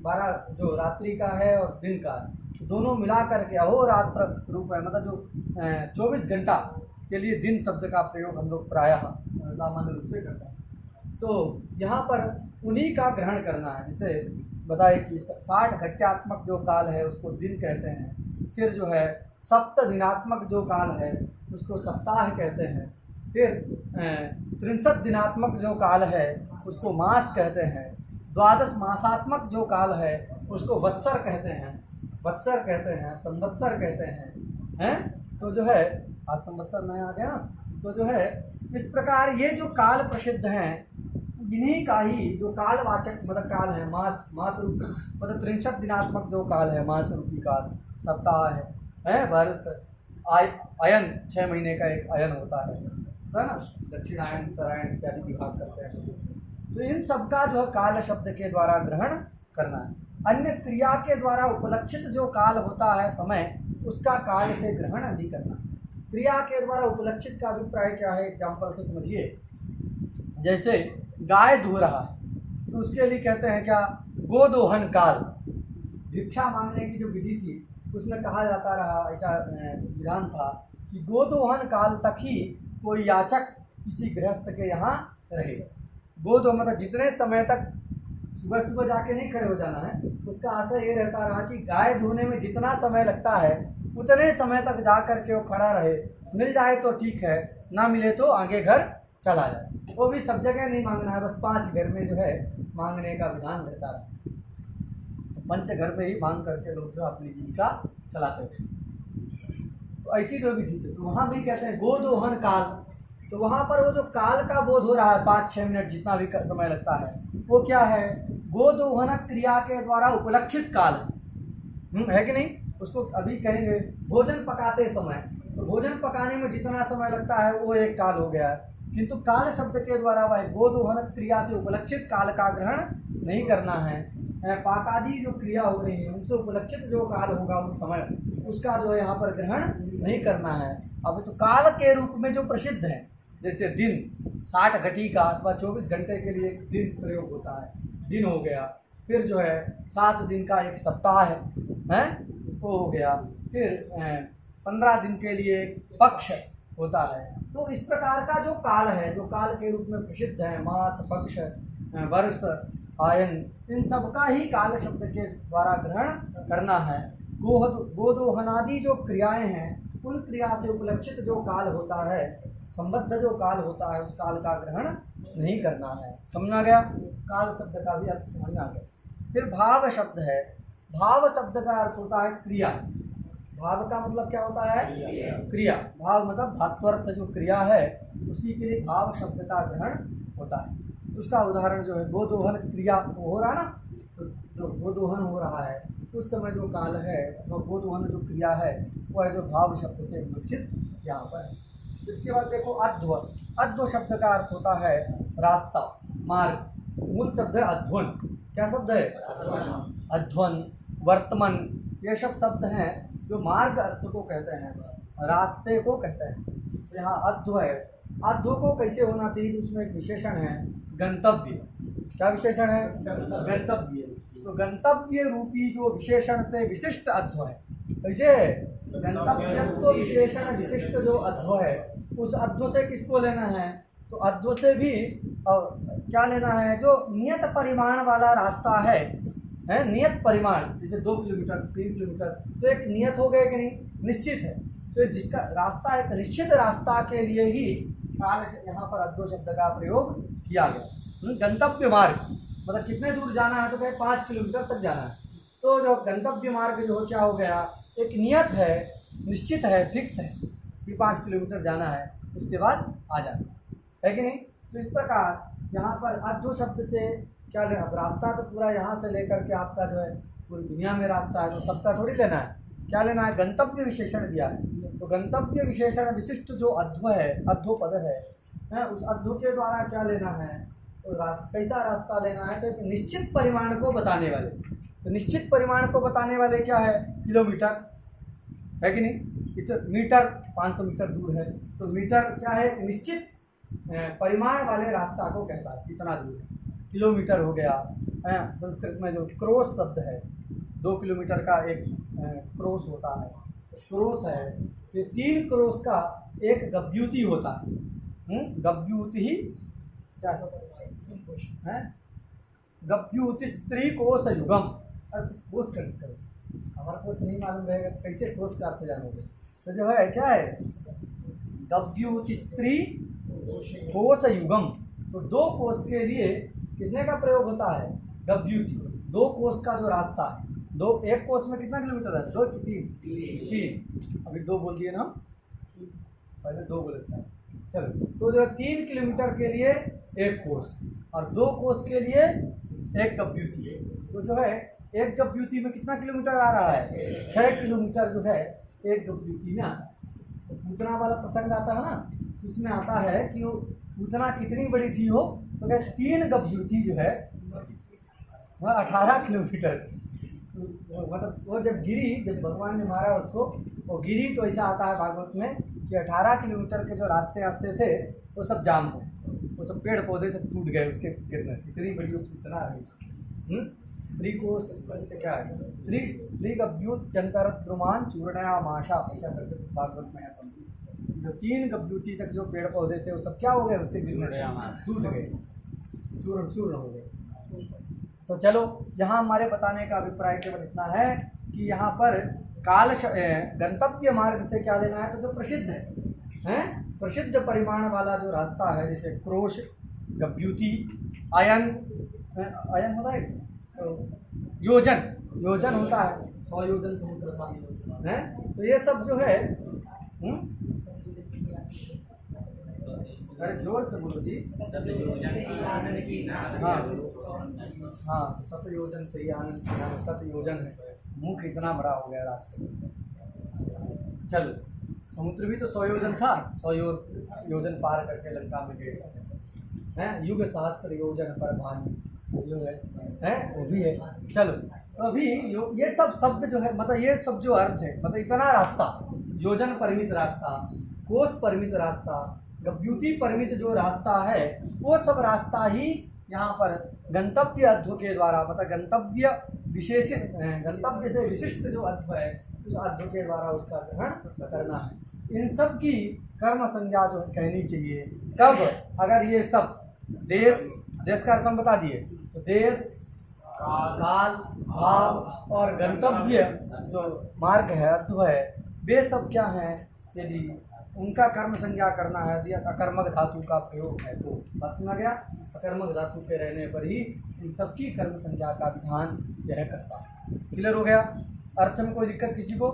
12 जो रात्रि का है और दिन का है, दोनों मिला करके अहोरात्र रूप है, मतलब जो 24 घंटा के लिए दिन शब्द का प्रयोग हम लोग प्रायः सामान्य रूप से करते हैं। तो यहाँ पर उन्हीं का ग्रहण करना है। जैसे बताए कि 60 घट्यात्मक जो काल है उसको दिन कहते हैं, फिर जो है सप्त दिनात्मक जो काल है उसको सप्ताह कहते हैं, फिर 63 दिनात्मक जो काल है उसको मास कहते हैं, 12 मासात्मक जो काल है उसको वत्सर कहते हैं, संवत्सर कहते हैं। तो जो है आज संवत्सर नया आ गया, तो जो है इस प्रकार ये जो काल प्रसिद्ध हैं इन्हीं का ही जो कालवाचक मतलब काल है, मास रूप मतलब 63 दिनात्मक जो काल है मास रूपी काल, सप्ताह है वर्ष, अयन 6 महीने का एक अयन होता है ना, दक्षिणायन उत्तरायण इत्यादि विभाग करते हैं। तो इन सबका जो है काल शब्द के द्वारा ग्रहण करना है। अन्य क्रिया के द्वारा उपलक्षित जो काल होता है समय, उसका काल से ग्रहण नहीं करना। क्रिया के द्वारा उपलक्षित का अभिप्राय क्या है, एग्जाम्पल से समझिए। जैसे गाय धो रहा है तो उसके लिए कहते हैं क्या, गोदोहन काल। भिक्षा मांगने की जो विधि थी उसमें कहा जाता रहा, ऐसा विधान था कि गोदोहन काल तक ही कोई याचक किसी गृहस्थ के यहाँ रहे। गोदो मतलब जितने समय तक, सुबह सुबह जाके नहीं खड़े हो जाना है, उसका आशय ये रहता रहा कि गाय धोने में जितना समय लगता है उतने समय तक जा कर के वो खड़ा रहे, मिल जाए तो ठीक है, ना मिले तो आगे घर चला जाए। वो भी सब जगह नहीं मांगना है, बस 5 घर में जो है मांगने का विधान रहता रहा। पंच घर में ही मांग करके लोग जो अपनी जीविका चलाते थे। तो ऐसी जो विधि थी, तो वहाँ भी कहते हैं गोदोहन काल। तो वहाँ पर वो जो काल का बोध हो रहा है 5-6 मिनट जितना भी समय लगता है, वो क्या है, गोदोहन क्रिया के द्वारा उपलक्षित काल है कि नहीं। उसको अभी कहेंगे भोजन पकाते समय, तो भोजन पकाने में जितना समय लगता है वो एक काल हो गया है। किंतु काल शब्द के द्वारा वह गोदोहन क्रिया से उपलक्षित काल का ग्रहण नहीं करना है। पाकादि जो क्रिया हो रही है उनसे उपलक्षित जो काल होगा उस समय, उसका जो है यहाँ पर ग्रहण नहीं करना है। अब तो काल के रूप में जो प्रसिद्ध है, जैसे दिन 60 घटी का अथवा 24 घंटे के लिए दिन प्रयोग होता है, दिन हो गया। फिर जो है 7 दिन का एक सप्ताह है वो हो गया। फिर 15 दिन के लिए पक्ष होता है। तो इस प्रकार का जो काल है, जो काल के रूप में प्रसिद्ध है, मास, पक्ष, वर्ष, आयन, इन सब का ही काल शब्द के द्वारा ग्रहण करना है। गोदोहनादि जो क्रियाएं हैं उन क्रिया से उपलक्षित जो काल होता है, संबद्ध जो काल होता है, उस काल का ग्रहण नहीं करना है। समझा गया, काल शब्द का भी अर्थ समझ आ गया। फिर भाव शब्द है। भाव शब्द का अर्थ होता है क्रिया। भाव का मतलब क्या होता है, क्रिया। भाव मतलब धात्वर्थ जो क्रिया है उसी के लिए भाव शब्द का ग्रहण होता है। उसका उदाहरण जो है गोदोहन क्रिया हो रहा है ना, तो जो गोदोहन हो रहा है उस समय जो काल है अथवा गोदोहन जो क्रिया है वह जो भाव शब्द से विकसित यहाँ पर है। इसके बाद देखो अध्व। अध्व शब्द का अर्थ होता है रास्ता, मार्ग। मूल शब्द है अध्वन। क्या शब्द है, अध्वन, वर्तमान, ये सब शब्द हैं जो मार्ग अर्थ को कहते हैं, रास्ते को कहते हैं। तो यहाँ अध्व है। अध्व को कैसे होना चाहिए, उसमें एक विशेषण है गंतव्य। क्या विशेषण है, गंतव्य। तो गंतव्य रूपी जो विशेषण से विशिष्ट अध्व है, कैसे गंतव्य तो विशेषण विशिष्ट जो अध्व है, उस अध्व से किसको लेना है, तो अध्व से भी क्या लेना है, जो नियत परिमाण वाला रास्ता है नियत परिमाण, जैसे 2 किलोमीटर 3 किलोमीटर, तो एक नियत हो गया कि नहीं, निश्चित है। तो जिसका रास्ता एक निश्चित रास्ता के लिए ही काल यहाँ पर अध्व शब्द का प्रयोग किया गया। गंतव्य मार्ग मतलब कितने दूर जाना है, तो कहे 5 किलोमीटर तक जाना है। तो जो गंतव्य मार्ग जो क्या हो गया, एक नियत है, निश्चित है, फिक्स है कि 5 किलोमीटर जाना है, उसके बाद आ जाना है कि नहीं। तो इस प्रकार यहाँ पर अध्व शब्द से क्या लेना, अब रास्ता तो पूरा यहाँ से लेकर के आपका जो है पूरी दुनिया में रास्ता है, तो सबका थोड़ी लेना है, क्या लेना है, गंतव्य विशेषण दिया है। तो गंतव्य विशेषण विशिष्ट जो अध्व है, अध्व पद है उस अध्व के द्वारा क्या लेना है, तो कैसा रास्ता लेना है, तो एक निश्चित परिमाण को बताने वाले। तो निश्चित परिमाण को बताने वाले क्या है, किलोमीटर है कि नहीं। तो मीटर 500 मीटर दूर है, तो मीटर क्या है, निश्चित परिमाण वाले रास्ता को कहता है। कितना दूर है, किलोमीटर हो गया। संस्कृत में जो क्रोस शब्द है, 2 किलोमीटर का एक क्रोस होता है, क्रोस है। ये 3 क्रोस का एक गव्यूति होता है। गव्यूति ही क्या है? गव्यूति स्त्री कोश युगम। कोश करो, हमारा कोश नहीं मालूम रहेगा तो कैसे कोश का अर्थ जानोगे? तो जो है क्या है, गव्यूति स्त्री कोश युगम। तो 2 कोश के लिए कितने का प्रयोग होता है? गव्यूति। 2 कोश का जो रास्ता है, 1 कोश में कितना किलोमीटर है? 2 की 3। अभी 2 बोल दिए ना, पहले 2 बोले थे। चलो, तो जो 3 किलोमीटर के लिए 1 कोश और 2 कोश के लिए 1 गव्यूति। तो जो है 1 गव्यूति में कितना किलोमीटर आ रहा है? 6 किलोमीटर जो है 1 गव्यूति में आता है। तो पूतना वाला प्रसंग आता है ना, उसमें आता है कि वो पूतना कितनी बड़ी थी हो, तो क्या 3 गव्यूति जो है वह 18 किलोमीटर। मतलब वो जब गिरी, जब भगवान ने मारा उसको, वो गिरी तो ऐसा आता है भागवत में कि 18 किलोमीटर के जो रास्ते थे वो सब जाम हो, वो सब पेड़ पौधे सब टूट गए उसके गिरने से। इतनी बड़ी वो पूतना रही। त्रिकोश क्या है? त्रिगव्यूत्यंतरद्रुमान चूर्णया माशा, ऐसा करके भागवत में है। जो 3 गव्यूति तक जो पेड़ पौधे थे वो सब क्या हो गए? उसके गिरने से टूट गए, चूर्ण हो गए। तो चलो, यहाँ हमारे बताने का अभिप्राय केवल इतना है कि यहाँ पर काल गंतव्य मार्ग से क्या लेना है? तो जो प्रसिद्ध है, प्रसिद्ध परिमाण वाला जो रास्ता है, जैसे क्रोश, गव्यूति, अयन होता है, योजन होता है, 100 योजन समुद्र था है। तो ये सब जो है, अरे जोर से बोलो जी। हाँ, 7 योजन तैयान, 7 योजन है। मुख इतना बड़ा हो गया रास्ते में। चलो, समुद्र भी तो 100 योजन था, 100 योजन पार करके लंका में गए हैं। युग सहस्त्र योजन पर भानी जो है वो भी है। चलो, तो अभी ये सब शब्द जो है, मतलब ये सब जो अर्थ है, मतलब इतना रास्ता, योजन परिमित रास्ता, कोस परिमित रास्ता, गव्यूति परिमित जो रास्ता है, वो सब रास्ता ही यहाँ पर गंतव्य अर्थ के द्वारा, मतलब गंतव्य विशेषित, गंतव्य से विशिष्ट जो अर्थ है उस अर्थ के द्वारा उसका ग्रहण करना है। इन सब की कर्म संज्ञा जो कहनी चाहिए कब? अगर ये सब देश का अर्थ हम बता दिए, तो देश, काल, भाव और गंतव्य जो मार्ग है, अर्थ है, वे सब क्या हैं? यदि उनका कर्म संज्ञा करना है, यदि अकर्मक धातु का प्रयोग है तो बात सुना गया। अकर्मक धातु के रहने पर ही इन सबकी कर्म संज्ञा का विधान यह करता है। क्लियर हो गया? अर्थ में कोई दिक्कत किसी को?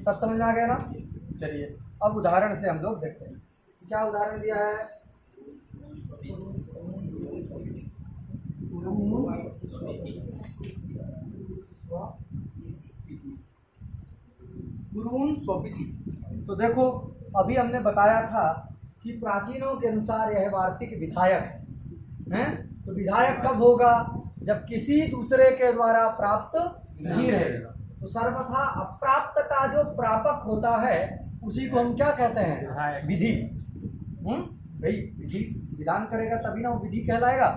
सब समझ में आ गया ना? चलिए, अब उदाहरण से हम लोग देखते हैं। क्या उदाहरण दिया है? कुरून स्वपिति। तो देखो, अभी हमने बताया था कि प्राचीनों के अनुसार यह वार्तिक विधायक है। तो विधायक कब होगा? जब किसी दूसरे के द्वारा प्राप्त नहीं रहेगा। तो सर्वथा अप्राप्त का जो प्रापक होता है उसी को हम क्या कहते हैं? विधि। भाई विधि विधान करेगा तभी ना वो विधि कहलाएगा।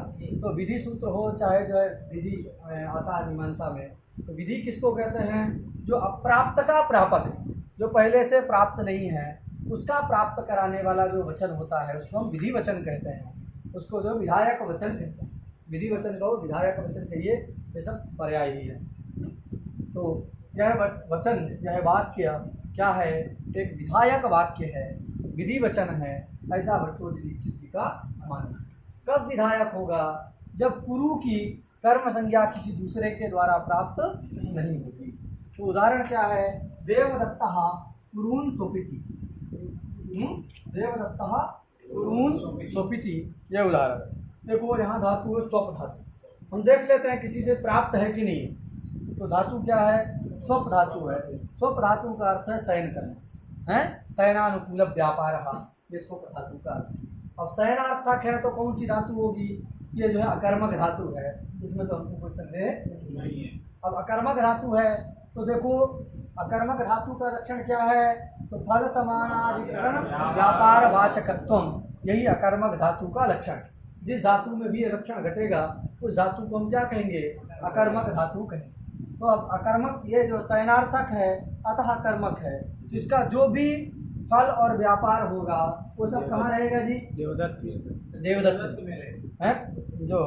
तो विधि सूत्र हो चाहे जो है विधि आचार मीमांसा में, तो विधि किसको कहते हैं? जो अप्राप्त का प्रापक, जो पहले से प्राप्त नहीं है उसका प्राप्त कराने वाला जो वचन होता है उसको हम विधि वचन कहते हैं। उसको जो विधायक वचन कहते हैं। विधि वचन कहो, विधायक वचन कहिए, ये सब पर्याय ही है। तो यह वचन, यह वाक्य क्या है? एक विधायक वाक्य है, विधि वचन है, ऐसा भट्टोजी दीक्षित जी का मानना। कब विधायक होगा? जब कुरु की कर्म संज्ञा किसी दूसरे के द्वारा प्राप्त नहीं होगी। तो उदाहरण क्या है? देवदत्तः कुरून स्वपिति। देवदत्तः कुरून स्वपिति, यह उदाहरण। देखो यहाँ धातु है स्वप धातु। हम देख लेते हैं किसी से प्राप्त है कि नहीं। तो धातु क्या है? स्वप धातु है। स्वप धातु का अर्थ है शयन करना, है शयनानुकूल व्यापार, ये स्वप धातु का अर्थ। अब शयनार्थक है तो कौन सी धातु होगी? ये जो है अकर्मक धातु है, इसमें तो हमको कोई संदेह नहीं है। अब अकर्मक धातु है तो देखो, अकर्मक धातु का लक्षण क्या है? तो फल समानाधिकरण व्यापार वाचकत्वम। यही अकर्मक धातु का लक्षण है। जिस धातु में भी ये लक्षण घटेगा उस धातु को हम क्या कहेंगे, अकर्मक धातु कहेंगे। तो अब अकर्मक, ये जो शयनार्थक है अतः कर्मक है, इसका जो भी फल और व्यापार होगा वो सब कहाँ रहेगा जी, देवदत्त में है। जो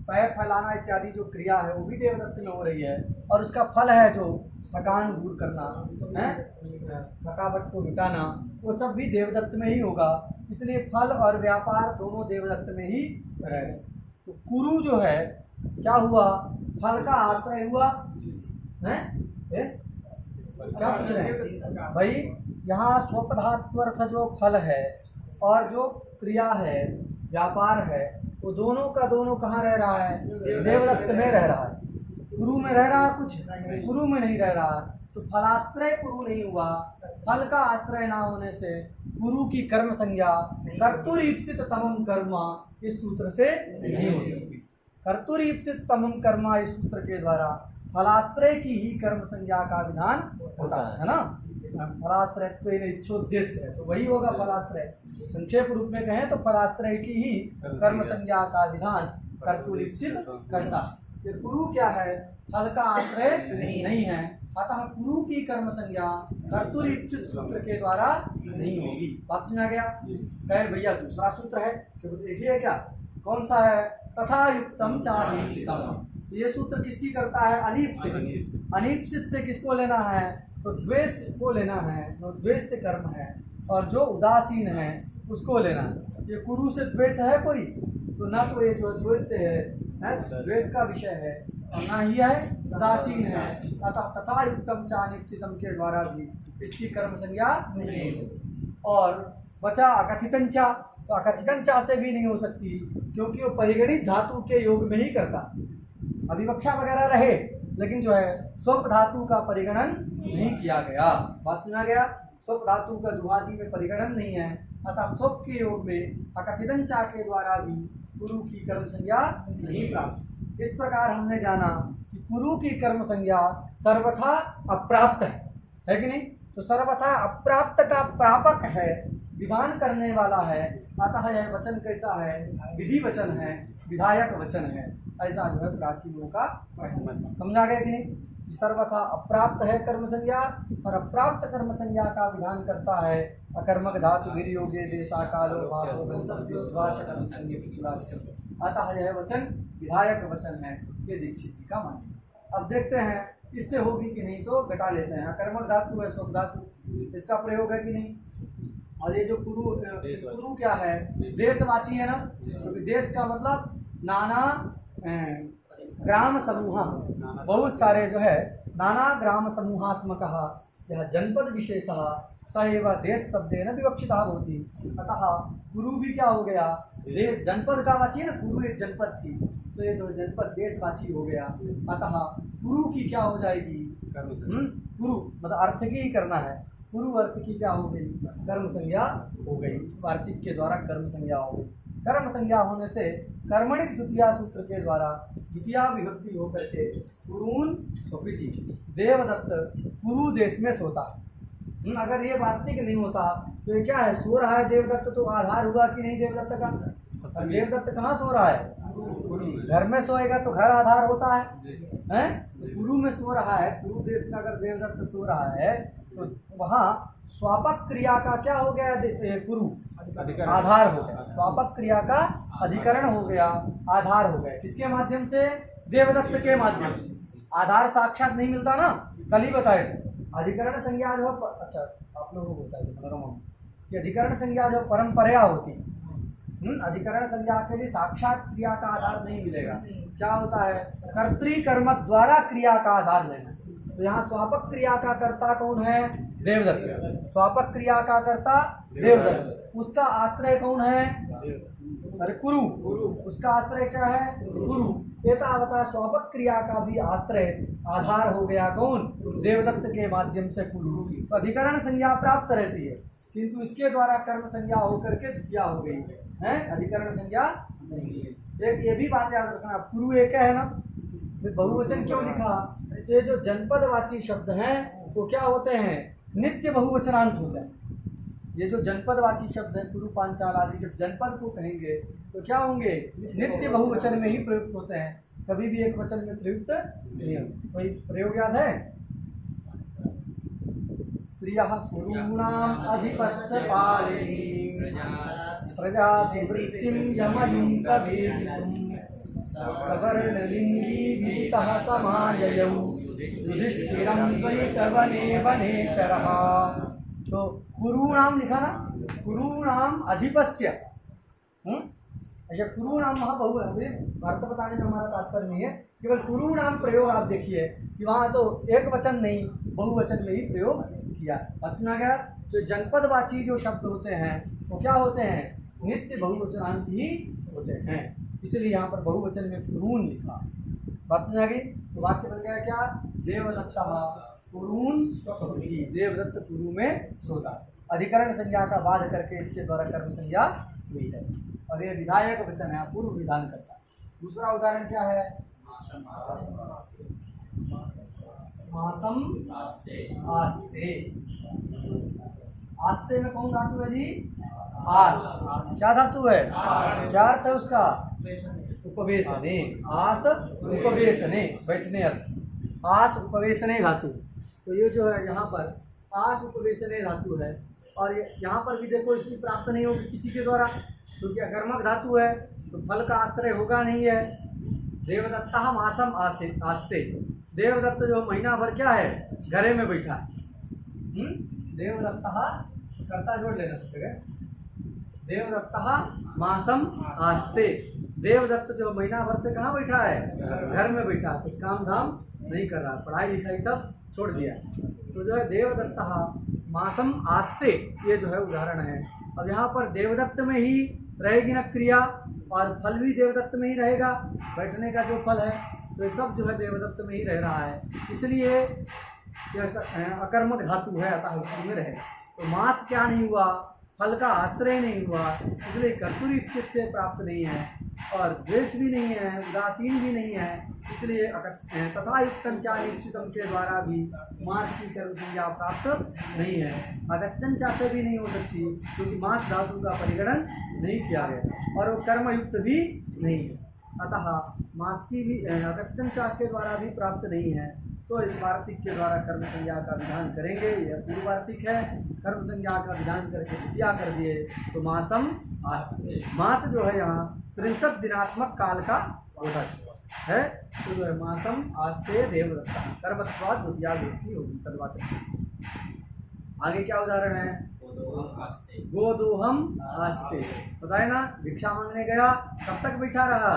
पैर फैलाना इत्यादि जो क्रिया है वो भी देवदत्त में हो रही है, और उसका फल है जो थकान दूर करना है, थकावट को मिटाना, वो सब भी देवदत्त में ही होगा। इसलिए फल और व्यापार दोनों देवदत्त में ही रहेगा। तो कुरु जो है क्या हुआ, फल का आश्रय हुआ है। क्या पूछ रहे हैं भाई, यहाँ स्वपदार्थार्थ जो फल है और जो क्रिया है व्यापार है वो दोनों का दोनों कहाँ रह रहा है, देवदत्त में रह रहा है। गुरु में रह रहा कुछ, गुरु में नहीं रह रहा। तो फलाश्रय गुरु नहीं हुआ, फल का आश्रय ना होने से गुरु की कर्म संज्ञा कर्तुरीप्सित तमम कर्म इस सूत्र से नहीं हो सकती। कर्तुरीप्सित तमम कर्म इस सूत्र के द्वारा फलाश्रय की ही कर्म संज्ञा का विधान होता है ना। फलाश्रय तो इच्छोद्देश्य है, तो वही होगा फलाश्रय। संक्षेप रूप में कहें तो फलाश्रय की ही कर्म संज्ञा का विधान कर्तुरीप्सित करता। ये गुरु क्या है, फल का आश्रय नहीं है, अतः गुरु की कर्म संज्ञा कर्तुरीप्सित सूत्र के द्वारा नहीं होगी। बात समझ आ गया। कहे भैया दूसरा सूत्र है, देखिए क्या कौन सा है, तथा युक्तम चालीप्सितम। ये सूत्र किसकी करता है, अलीप्सित। अनीप्सित से किसको लेना है, तो द्वेष को लेना है, जो द्वेष से कर्म है, और जो उदासीन है उसको लेना है। ये कुरु से द्वेष है कोई, तो ना तो ये जो द्वेष से है द्वेष का विषय है, और ना ही है उदासीन है। अतः तथा युक्तम चानिप्सितम के द्वारा भी इसकी कर्म संज्ञा नहीं है। और बचा अकथितंचा, तो अकथितंचा से भी नहीं हो सकती, क्योंकि वो परिगणित धातु के योग में ही करता। अभिवक्षा वगैरह रहे लेकिन जो है स्वप धातु का परिगणन नहीं किया गया। बात सुना गया, स्वप धातु का दुहादी में परिगणन नहीं है, अतः स्वप के योग में अकथितंचा के द्वारा भी गुरु की कर्म संज्ञा नहीं प्राप्त। इस प्रकार हमने जाना कि गुरु की कर्म संज्ञा सर्वथा अप्राप्त है कि नहीं। तो सर्वथा अप्राप्त का प्रापक है, विधान करने वाला है, अतः यह वचन कैसा है, विधि वचन है, विधायक वचन है। ऐसा जो है प्राचीनों का समझा गया कि नहीं। सर्वथा अप्राप्त है कर्म संज्ञा, और अप्राप्त कर्म संज्ञा का विधान करता है अकर्मक धातु विनियोगे देशा कालो भावो गंतव्यो वाचक कर्म संज्ञा। अतः यह वचन विधायक वचन है, ये दीक्षित जी का मानना। अब देखते हैं इससे होगी कि नहीं, तो घटा लेते हैं। अकर्मक धातु है स्वप धातु, इसका प्रयोग है कि नहीं। और ये जो कुरु क्या है, देशवाची है ना, क्योंकि देश का मतलब नाना ग्राम समूह, बहुत सारे जो है नाना ग्राम समूहात्मक यह जनपद विशेषः स एव देश शब्देन विवक्षितः होती। अतः कुरु भी क्या हो गया, देश जनपद का वाची है ना, कुरु एक जनपद थी, तो ये जो जनपद देशवाची हो गया। अतः कुरु की क्या हो जाएगी, कुरु मतलब अर्थ की ही करना है, कुरु अर्थ की क्या हो गई, कर्म संज्ञा हो गई। इस वार्तिक के द्वारा कर्म संज्ञा हो गई। कर्म संज्ञा होने से कर्मणिक द्वितीया सूत्र के द्वारा द्वितीया विभक्ति होकर के कुरून स्वपिति देवदत्त कुरु देश में सोता है। अगर ये वार्तिक नहीं होता तो ये क्या है, सो रहा है देवदत्त, तो आधार हुआ कि नहीं देवदत्त का। देवदत्त कहाँ सो रहा है, घर में सोएगा तो घर आधार होता है, गुरु में सो रहा है, गुरु देश में अगर देवदत्त सो रहा है तो वहाँ स्वापक क्रिया का क्या हो गया, गुरु आधार हो गया, स्वापक क्रिया का अधिकरण हो गया, आधार हो गया। किसके माध्यम से, देवदत्त के माध्यम से। आधार साक्षात नहीं मिलता ना, कल ही बताए थे। अधिकरण संज्ञा जो, अच्छा आप लोगों को बताए थे मनोरमा कि अधिकरण संज्ञा जो परंपरा होती, अधिकरण संज्ञा के लिए साक्षात क्रिया का आधार नहीं मिलेगा। क्या होता है, कर्तृकर्म द्वारा क्रिया का आधार लेना। तो यहाँ स्वापक क्रिया का कर्ता कौन है, देवदत्त। स्वापक क्रिया का कर्ता देवदत्त, उसका आश्रय कौन है, अरे कुरु, उसका आश्रय क्या है, गुरु। एतावता स्वापक क्रिया का भी आश्रय आधार हो गया कौन, देवदत्त के माध्यम से कुरु। तो अधिकरण संज्ञा प्राप्त रहती है, किंतु इसके द्वारा कर्म संज्ञा होकर के द्वितीया हो गई है, अधिकरण संज्ञा नहीं है। एक ये भी बात याद रखना, कुरु एक है ना, बहुवचन क्यों लिखा, तो ये जो जनपदवाची शब्द हैं वो क्या होते हैं, नित्य बहुवचनांत होते हैं। ये जो जनपदवाची शब्द है कुरु पांचाल आदि, जब जनपद को कहेंगे तो क्या होंगे? नित्य बहुवचन में ही प्रयुक्त होते हैं, कभी भी एक वचन में प्रयुक्त नहीं होते। कोई प्रयोग याद है? श्रियः कुरूणाम् अधिपस्य पालयति प्रजातिवृत्तिं यमयुं तवेदितुं सवर्णलिङ्गी विदितः समाययौ युधिष्ठिरं द्वैतवने वनेचरः। तो कुरूणाम लिखा ना, कुरूणाम अधिपस्य। अच्छा, कुरूणाम वहाँ बहु है, अर्थ बताने में हमारा तात्पर्य नहीं है, केवल कुरूणाम प्रयोग आप देखिए कि वहाँ तो एक वचन नहीं बहुवचन में ही प्रयोग किया। अब सुना गया। तो जनपदवाची जो शब्द होते हैं वो क्या होते हैं? नित्य बहुवचनांत ही होते हैं, इसलिए यहाँ पर बहुवचन में कुरून लिखा। बात सुना गई। तो वाक्य बन गया क्या? देवदत्ता कुरून स्वसुखी, देवदत्त कुरु में सोता। अधिकरण संज्ञा का बाध करके इसके द्वारा कर्म संज्ञा हुई है, और ये विधायक वचन है, पूर्व विधान करता है। दूसरा उदाहरण क्या है? मासम आस्ते। आस्ते में कौन धातु है जी? आस। क्या धातु है? क्या अर्थ है उसका? उपवेशने। आस उपवेशने, बैठने अर्थ। आस उपवेशने धातु। तो ये जो है यहाँ पर आस उपवेशने धातु है, और यहाँ पर भी देखो इसकी प्राप्त नहीं होगी किसी के द्वारा, क्योंकि अकर्मक धातु है तो फल का आश्रय होगा नहीं है। देवदत्ता मासम आस्ते, देवदत्त जो महीना भर क्या है? घरे में बैठा है। देवदत्ता कर्ता जोड़ लेना सब जगह। देवदत्ता मासम आस्ते, देवदत्त जो महीना भर से कहाँ बैठा है? घर में बैठा, कुछ काम धाम नहीं कर रहा, पढ़ाई लिखाई सब छोड़ दिया। तो जो है देवदत्ता मासम आस्ते, ये जो है उदाहरण है। अब यहाँ पर देवदत्त में ही रहेगी ना क्रिया, और फल भी देवदत्त में ही रहेगा, बैठने का जो फल है तो ये सब जो है देवदत्त में ही रह रहा है, इसलिए अकर्मक धातु है, अतः उसी में रहेगा। तो मास क्या नहीं हुआ? फल का आश्रय नहीं हुआ, इसलिए कर्तुरी चित्त से प्राप्त नहीं है, और द्वेष भी नहीं है, उदासीन भी नहीं है, इसलिए तथा युक्तम चा निश्चितम के द्वारा भी मास की कर्म संज्ञा प्राप्त नहीं है। अगत्यन चा से भी नहीं हो सकती, क्योंकि मास धातु का परिगणन नहीं किया गया, और वो कर्मयुक्त भी नहीं है, अतः मास की भी अगत्यन चा के द्वारा भी प्राप्त नहीं है। तो इस वार्तिक के द्वारा कर्म संज्ञा का विधान करेंगे। यह पूर्व वार्तिक है, कर्म संज्ञा का विधान करके द्वितीया कर दिए। तो मासम आस्ते, मास जो है यहाँ 63 दिनात्मक काल का होता है। तो जो है मासम आस्ते देवदत्ता, कर्मत्वाद द्वितीया विभक्ति होगी तद्वाचक। आगे क्या उदाहरण है? गोदोहम आस्ते। बताए ना, भिक्षा मांगने गया, कब तक बैठा रहा?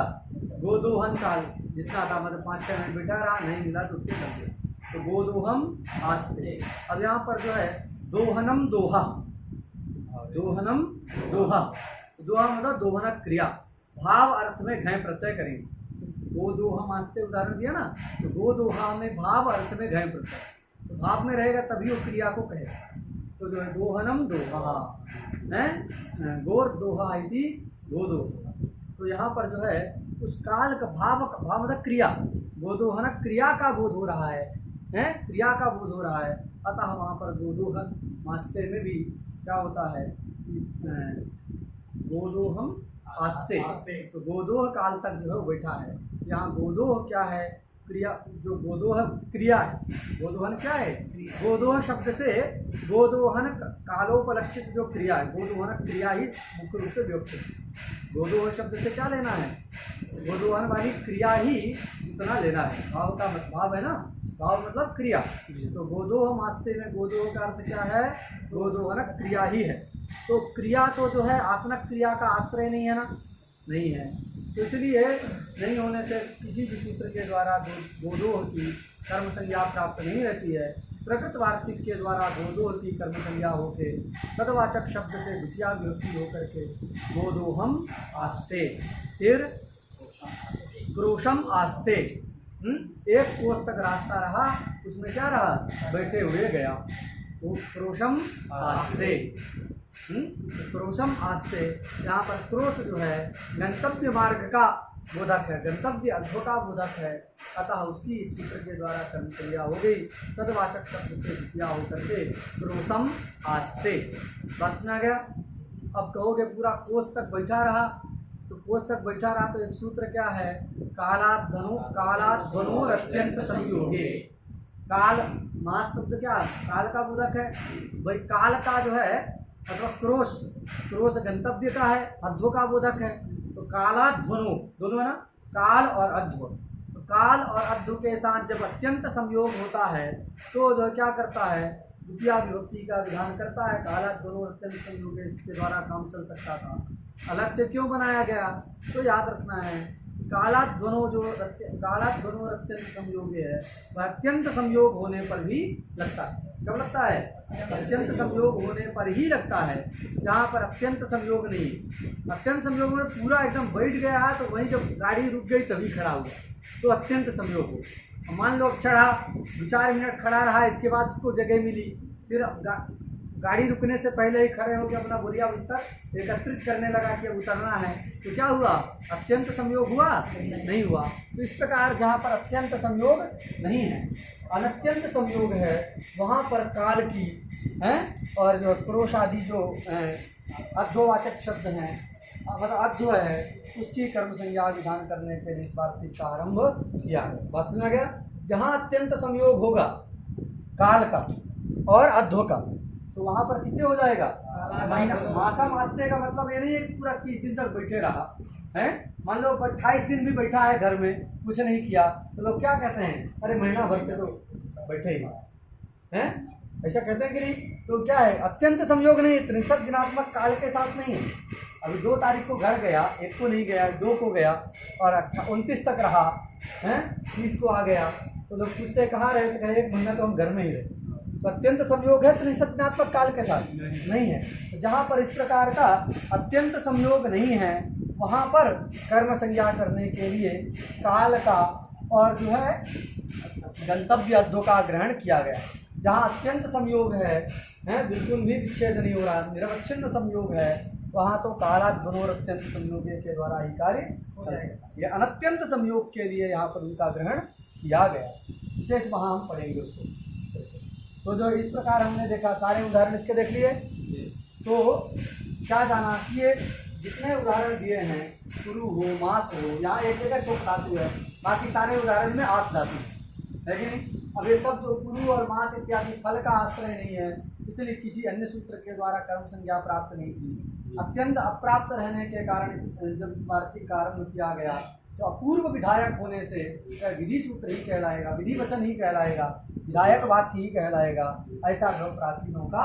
गोदोहन काल जितना था, मतलब 5-6 मिनट बैठा रहा, नहीं मिला तो उसके चल गया। तो गोदोहम आस्ते। अब यहाँ पर जो है दोहनम दोहा, दोहनम दोहा, दोहा मतलब दोहनक क्रिया, भाव अर्थ में घय प्रत्यय करेंगे। गोदोहम आस्ते उदाहरण दिया ना, तो गोदोहा में भाव अर्थ में घय प्रत्यय, तो भाव में रहेगा तभी वो क्रिया को कहेगा। तो जो है दोहनम दोहा है, गोर दोहा इति गोदोहा। तो यहाँ पर जो है उस काल का भाव मतलब क्रिया, गोदोहन क्रिया का बोध हो रहा है, क्रिया का बोध हो रहा है, अतः वहाँ पर गोदोहन मास्ते में भी क्या होता है? गोदोहम आस्ते। तो गोदोह काल तक जो है वो बैठा है। यहाँ गोदोह क्या है? क्रिया, जो गोदोह क्रिया है, गोदोहन क्या है? गोदोह शब्द से गोदोहन कालोपलक्षित जो क्रिया है, गोदोहन क्रिया ही मुख्य रूप से विवक्षित है। गोदोह शब्द से क्या लेना है? गोदोहन वाली क्रिया ही उतना लेना है, भाव का भाव है ना, भाव मतलब क्रिया। तो गोदोह मास्ते में गोदोह का अर्थ क्या है? गोदोहन क्रिया ही है। तो क्रिया तो जो है आसनक क्रिया का आश्रय नहीं है ना, नहीं है, तो इसलिए नहीं होने से किसी भी सूत्र के द्वारा गोदोह की कर्म संज्ञा प्राप्त नहीं रहती है। प्रकृत वार्तिक के द्वारा गोदोह की कर्म संज्ञा होके तदवाचक शब्द से द्वितीया विभक्ति होकर के गोदोहम आस्ते, फिर क्रोशम आस्ते। एक कोष तक रास्ता रहा, उसमें क्या रहा? बैठे हुए गया, तो क्रोशम आस्ते। क्रोशम आस्ते, यहाँ पर क्रोश जो है गंतव्य मार्ग का बोधक है, गंतव्य अध्व का बोधक है, अतः उसकी इस सूत्र के द्वारा कर्म संज्ञा हो गई। तदवाचक शब्द से द्वितीया होकर के क्रोशम आस्ते। बात सुना गया। अब कहोगे पूरा कोष तक बैठा रहा, तो कोष तक बैठा रहा तो एक सूत्र क्या है, कालाध्वनु अत्यंत संयोगे। काल मास शब्द क्या है, काल का बोधक है भाई। काल का जो है अथवा क्रोश गंतव्य का है, अध्व का बोधक है। तो कालाध्वनु दोनों है ना, काल और अध्व। तो काल और अध्व के साथ जब अत्यंत संयोग होता है तो जो क्या करता है, द्वितीय विभक्ति का विधान करता है। कालाध्वनु अत्यंत संयोग के द्वारा काम चल सकता था, अलग से क्यों बनाया गया, तो याद रखना है कालाध्वनु अत्यंत संयोग है, वह अत्यंत संयोग होने पर भी लगता है। कब लगता है, अत्यंत संयोग होने पर ही लगता है। जहाँ पर अत्यंत संयोग नहीं, अत्यंत संयोग में पूरा एकदम बैठ गया है तो वहीं जब गाड़ी रुक गई तभी खड़ा हुआ, तो अत्यंत संयोग हो। मान लो चढ़ा 2-4 मिनट खड़ा रहा, इसके बाद उसको जगह मिली, फिर गाड़ी रुकने से पहले ही खड़े होकर अपना बोरिया बिस्तर एकत्रित करने लगा कि उतरना है, तो क्या हुआ, अत्यंत संयोग हुआ, नहीं हुआ। तो इस प्रकार जहाँ पर अत्यंत संयोग नहीं है, अनत्यंत संयोग है, वहाँ पर काल की है और जो क्रोश आदि जो अध्ववाचक शब्द हैं, मतलब अध्व है, उसकी कर्म संज्ञा विधान करने के लिए इस वार्तिक का आरंभ किया है। बात सुना गया। जहाँ अत्यंत संयोग होगा काल का और अध्व का, तो वहाँ पर किससे हो जाएगा, महीना। मासा मासते का मतलब ये नहीं है कि पूरा 30 दिन तक बैठे रहा है। मान लो 28 दिन भी बैठा है घर में, कुछ नहीं किया, तो लोग क्या कहते हैं, अरे महीना भर से तो बैठे ही हैं, ऐसा कहते हैं कि नहीं। तो क्या है, अत्यंत संयोग नहीं, 63 दिनात्मक काल के साथ नहीं है। अभी 2 तारीख को घर गया, 1 को नहीं गया, 2 को गया और 29 तक रहा है, 30 को आ गया, तो लोग पूछते कहाँ रहे, तो कहे 1 महीना तो हम घर में ही रहे। तो अत्यंत संयोग है 63 दिनात्मक काल के साथ नहीं है। तो जहाँ पर इस प्रकार का अत्यंत संयोग नहीं है, वहाँ पर कर्म संज्ञा करने के लिए काल का और जो है गंतव्य अध्व का ग्रहण किया गया। जहाँ अत्यंत संयोग है बिल्कुल भी विच्छेद नहीं हो रहा, निरवच्छिन्न संयोग है, वहाँ तो कालाध्वनोर अत्यंत संयोग के द्वारा ही कार्य चल सकता है। यह अनत्यंत संयोग के लिए यहाँ पर उनका ग्रहण किया गया, विशेष वहाँ हम पढ़ेंगे उसको। तो जो इस प्रकार हमने देखा, सारे उदाहरण इसके देख लिए, तो क्या जाना कि ये जितने उदाहरण दिए हैं, पुरु हो, मास हो, यहाँ एक जगह शोक धातु है, बाकी सारे उदाहरण में आस धातु है कि नहीं। अब ये सब जो पुरु और मास इत्यादि फल का आश्रय नहीं है, इसलिए किसी अन्य सूत्र के द्वारा कर्म संज्ञा प्राप्त नहीं थी। अत्यंत अप्राप्त रहने के कारण जब इस वार्तिक का आरंभ किया गया, तो अपूर्व विधायक होने से विधि सूत्र ही कहलाएगा, विधि वचन ही कहलाएगा, विधायक वाक्य ही कहलाएगा, ऐसा लोग प्राचीनों का।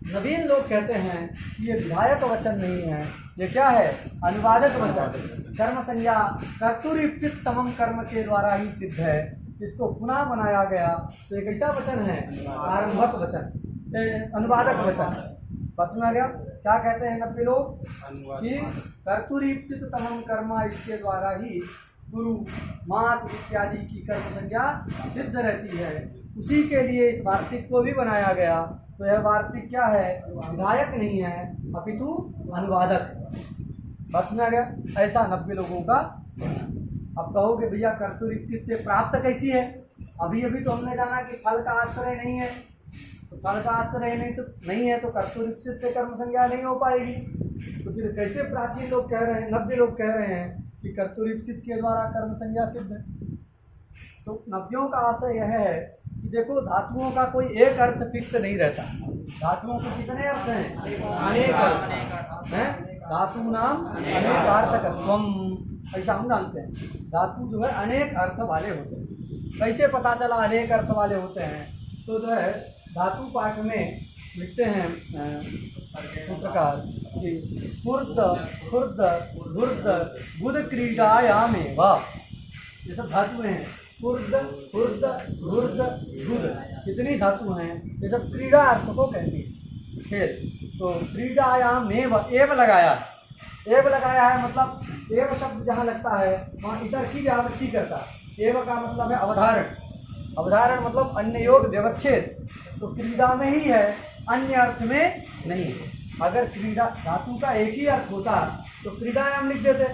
नवीन लोग कहते हैं कि ये विधायक वचन नहीं है, ये क्या है, अनुवादक वचन। कर्म संज्ञा कर्तुरीप्सित तमम कर्म के द्वारा ही सिद्ध है, इसको पुनः बनाया गया तो एक ऐसा वचन है, आरंभक वचन, अनुवादक वचन। सुना गया। क्या कहते हैं नब्बे लोग कि कर्तुरीप्सित तमम कर्म, इसके द्वारा ही गुरु मास इत्यादि की कर्म संज्ञा सिद्ध रहती है, उसी के लिए इस वार्तिक को भी बनाया गया। तो यह वार्तिक क्या है, विधायक नहीं है अपितु अनुवादक। बात सुना गया। ऐसा 90 लोगों का। अब कहोगे भैया कर्तुरीप्सित से प्राप्त कैसी है, अभी तो हमने जाना कि फल का आश्रय नहीं है, तो फल का आश्रय नहीं है तो कर्तुरीप्सित से कर्म संज्ञा नहीं हो पाएगी। तो फिर कैसे प्राचीन लोग कह रहे हैं, 90 लोग कह रहे हैं कि कर्तुरीप्सित के द्वारा कर्म संज्ञा सिद्ध है। तो 90 का आशय यह है कि देखो, धातुओं का कोई एक अर्थ फिक्स नहीं रहता। धातुओं के कितने अर्थ हैं, अनेक अर्थ हैं। धातु नाम अनेकार्थकत्वम, ऐसा हम जानते हैं। धातु जो है अनेक अर्थ वाले होते हैं। कैसे पता चला अनेक अर्थ वाले होते हैं, तो जो है धातु पाठ में लिखते हैं सूत्रकार कि फुर्द फुर्द घुर्द बुध क्रीडायामेव, ये सब धातुएं हैं। फुर्द फुर्द घुर्द बुध, कितनी धातु हैं, ये सब क्रीड़ा अर्थ को कहती है, खेल। तो क्रीडायामेव एव लगाया है, मतलब एव शब्द जहाँ लगता है वहाँ इतर की व्यावृत्ति करता है। एव का मतलब है अवधारण, अवधारण मतलब अन्य योग व्यवच्छेद। तो क्रीड़ा में ही है, अन्य अर्थ में नहीं है। अगर क्रीड़ा धातु का एक ही अर्थ होता तो क्रीडायाम लिख देते,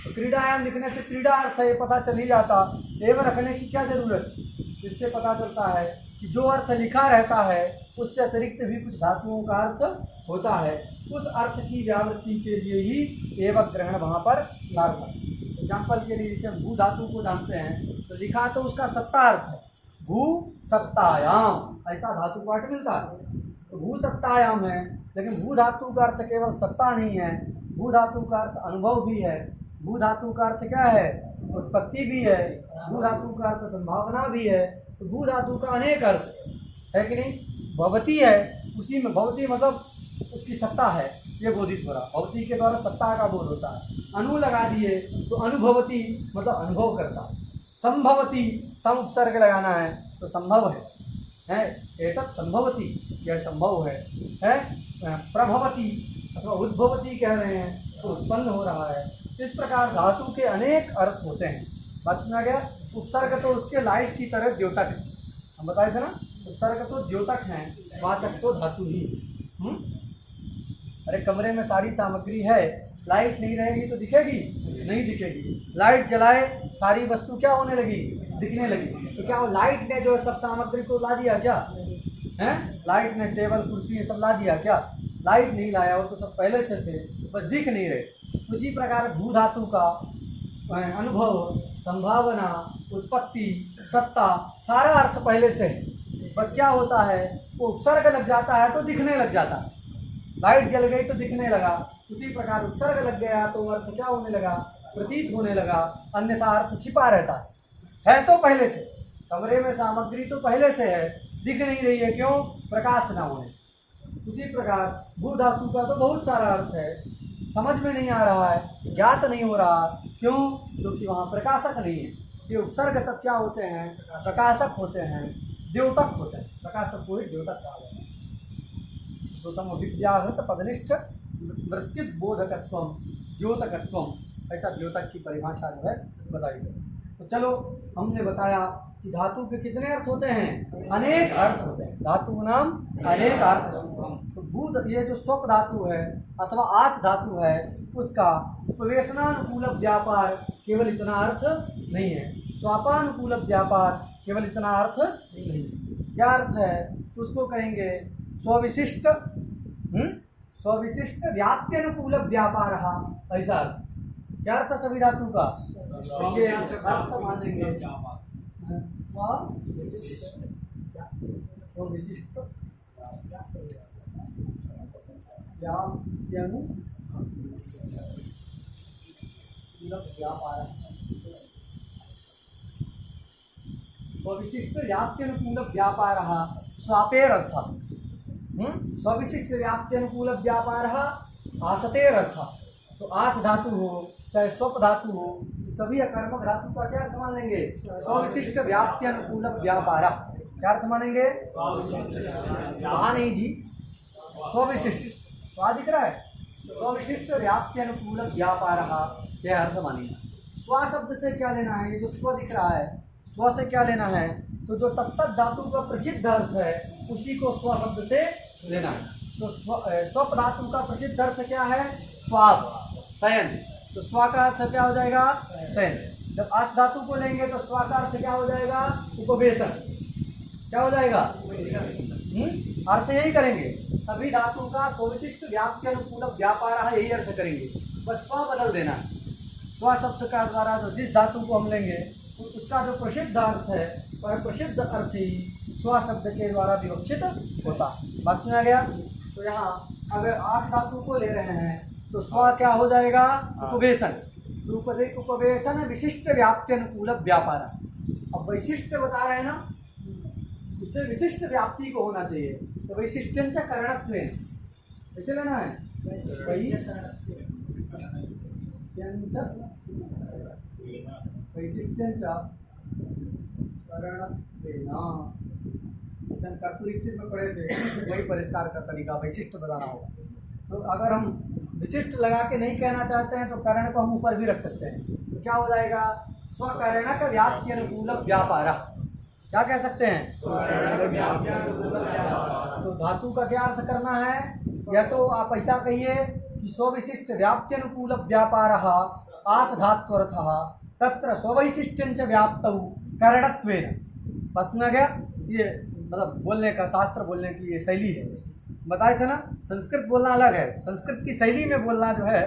तो क्रीडायाम लिखने से क्रीडा अर्थ है ये पता चल ही जाता, एवं रखने की क्या जरूरत थी। इससे पता चलता है कि जो अर्थ लिखा रहता है उससे अतिरिक्त भी कुछ धातुओं का अर्थ होता है, उस अर्थ की व्यावृत्ति के लिए ही एवं ग्रहण वहाँ पर सार्थक। एग्जाम्पल के लिए जैसे हम भू धातु को जानते हैं तो लिखा तो उसका सत्ता अर्थ है, भू सत्तायाम, ऐसा धातु पाठ मिलता है। तो भू सत्तायाम है, लेकिन भू धातु का अर्थ केवल सत्ता नहीं है, भू धातु का अर्थ अनुभव भी है, भू धातु का अर्थ क्या है, उत्पत्ति भी है, भू धातु का अर्थ संभावना भी है। तो भू धातु का अनेक अर्थ है कि नहीं। भवती है, उसी में भवती मतलब उसकी सत्ता है, ये बोधित हो रहा, भवती के द्वारा सत्ता का बोध होता है। अनु लगा दिए तो अनुभवती मतलब अनुभव करता है। संभवती, सम उपसर्ग लगाना है तो संभव है एतत् संभवती, यह संभव है प्रभवती अथवा उद्भवती कह रहे हैं तो उत्पन्न हो रहा है। इस प्रकार धातु के अनेक अर्थ होते हैं। बात सुना गया। उपसर्ग तो उसके लाइट की तरह द्योतक है, हम बताए थे ना, उपसर्ग तो द्योतक है, वाचक तो धातु ही। अरे कमरे में सारी सामग्री है, लाइट नहीं रहेगी तो दिखेगी नहीं दिखेगी। लाइट जलाए सारी वस्तु क्या होने लगी, दिखने लगी। तो क्या वो लाइट ने जो सब सामग्री को ला दिया क्या है, लाइट ने टेबल कुर्सी ये सब ला दिया क्या, लाइट नहीं लाया, वो तो सब पहले से थे, बस दिख नहीं रहे। उसी प्रकार भू धातु का अनुभव, संभावना, उत्पत्ति, सत्ता सारा अर्थ पहले से है, बस क्या होता है वो उपसर्ग लग जाता है तो दिखने लग जाता है। लाइट जल गई तो दिखने लगा, उसी प्रकार उपसर्ग लग गया तो अर्थ क्या होने लगा, प्रतीत होने लगा, अन्यथा अर्थ छिपा रहता है तो पहले से। कमरे में सामग्री तो पहले से है, दिख नहीं रही है, क्यों, प्रकाश ना होने। उसी प्रकार भू धातु का तो बहुत सारा अर्थ है, समझ में नहीं आ रहा है, ज्ञात नहीं हो रहा, क्यों, क्योंकि वहाँ प्रकाशक नहीं है। ये उपसर्ग सब क्या होते हैं, प्रकाशक होते हैं, द्योतक होते हैं। प्रकाशक को ही द्योतक कहा जाता है। सुसम विद्याहृत पदनिष्ठ वृत्तिबोधकत्वम द्योतकत्वम, ऐसा द्योतक की परिभाषा जो है बताई जाए। तो चलो हमने बताया कि धातु के कितने अर्थ होते हैं, अनेक अर्थ होते हैं, धातु नाम अनेक अर्थ। तो भूत ये जो स्वप धातु है अथवा आस धातु है उसका उपवेशनानुकूल व्यापार केवल इतना अर्थ नहीं है, स्वापानुकूल व्यापार केवल इतना अर्थ नहीं है। क्या अर्थ है, उसको कहेंगे स्वविशिष्ट स्वविशिष्ट व्याप्त्यनुकूल व्यापार, ऐसा अर्थ। क्या अर्थ सभी धातु का, अर्थ मान लेंगे स्वविशिष्ट व्यापार, स्वविशिष्ट व्याप्त्यनुकूल व्यापार स्वापेरर्थ। स्वविशिष्ट व्याप्त्यनुकूल व्यापार आसतेरर्थ। तो आस धातु हो चाहे स्वप धातु हो, सभी अकर्मक धातु का क्या अर्थ मान लेंगे, स्वविशिष्ट व्याप्त्यनुकूल व्यापार। क्या अर्थ मानेंगे, स्वा नहीं जी, स्वविशिष्ट, स्वा दिख रहा है, स्वविशिष्ट व्याप्त्यनुकूल व्यापार यह अर्थ मानेंगे। स्व शब्द से क्या लेना है, ये जो स्व दिख रहा है स्व से क्या लेना है, तो जो तत्त धातु का प्रसिद्ध अर्थ है उसी को स्व शब्द से लेना है। तो स्वप धातु का प्रसिद्ध अर्थ क्या है, स्वाप, शयन। तो स्व का अर्थ क्या हो जाएगा, शयन। जब आस धातु को लेंगे तो स्व का अर्थ क्या हो जाएगा, उपवेशन। क्या हो जाएगा, अर्थ यही करेंगे, सभी धातु का स्वविशिष्ट व्याप्त्यनुकूल व्यापार यही अर्थ करेंगे, बस स्व बदल देना है। स्व शब्द का द्वारा जो जिस धातु को हम लेंगे तो उसका जो प्रसिद्ध अर्थ है वह प्रसिद्ध अर्थ ही स्व शब्द के द्वारा विवक्षित होता। बात सुना गया। तो यहाँ अगर आस धातु को ले रहे हैं तो स्व क्या हो जाएगा, उपवेशन। तो उपवेशन विशिष्ट व्याप्त्यनुकूल व्यापार। अब वैशिष्ट बता रहे हैं ना, उससे विशिष्ट व्याप्ति को होना चाहिए, तो वैशिष्ट्यंच करणत्वेन कैसे लेना है, वैशिष्ट्यंच करणत्वेन। कर्तुरीक्षित में पढ़े थे, वही परिष्कार का तरीका वैशिष्ट बताना होगा। तो अगर हम विशिष्ट लगा के नहीं कहना चाहते हैं तो करण को हम ऊपर भी रख सकते हैं। तो क्या हो जाएगा, स्वकरणक व्याप्त्यनुकूल व्यापार। क्या कह सकते हैं, तो धातु का क्या अर्थ करना है, या तो आप ऐसा कहिए कि स्वविशिष्ट व्याप्त्यनुकूल व्यापारः आस धात्वर्थः तत्र स्ववैशिष्ट्यंच व्याप्तौ करणत्वेन। बस में आ गया। ये मतलब बोलने का, शास्त्र बोलने की ये शैली है। बताए थे ना, संस्कृत बोलना अलग है, संस्कृत की शैली में बोलना जो है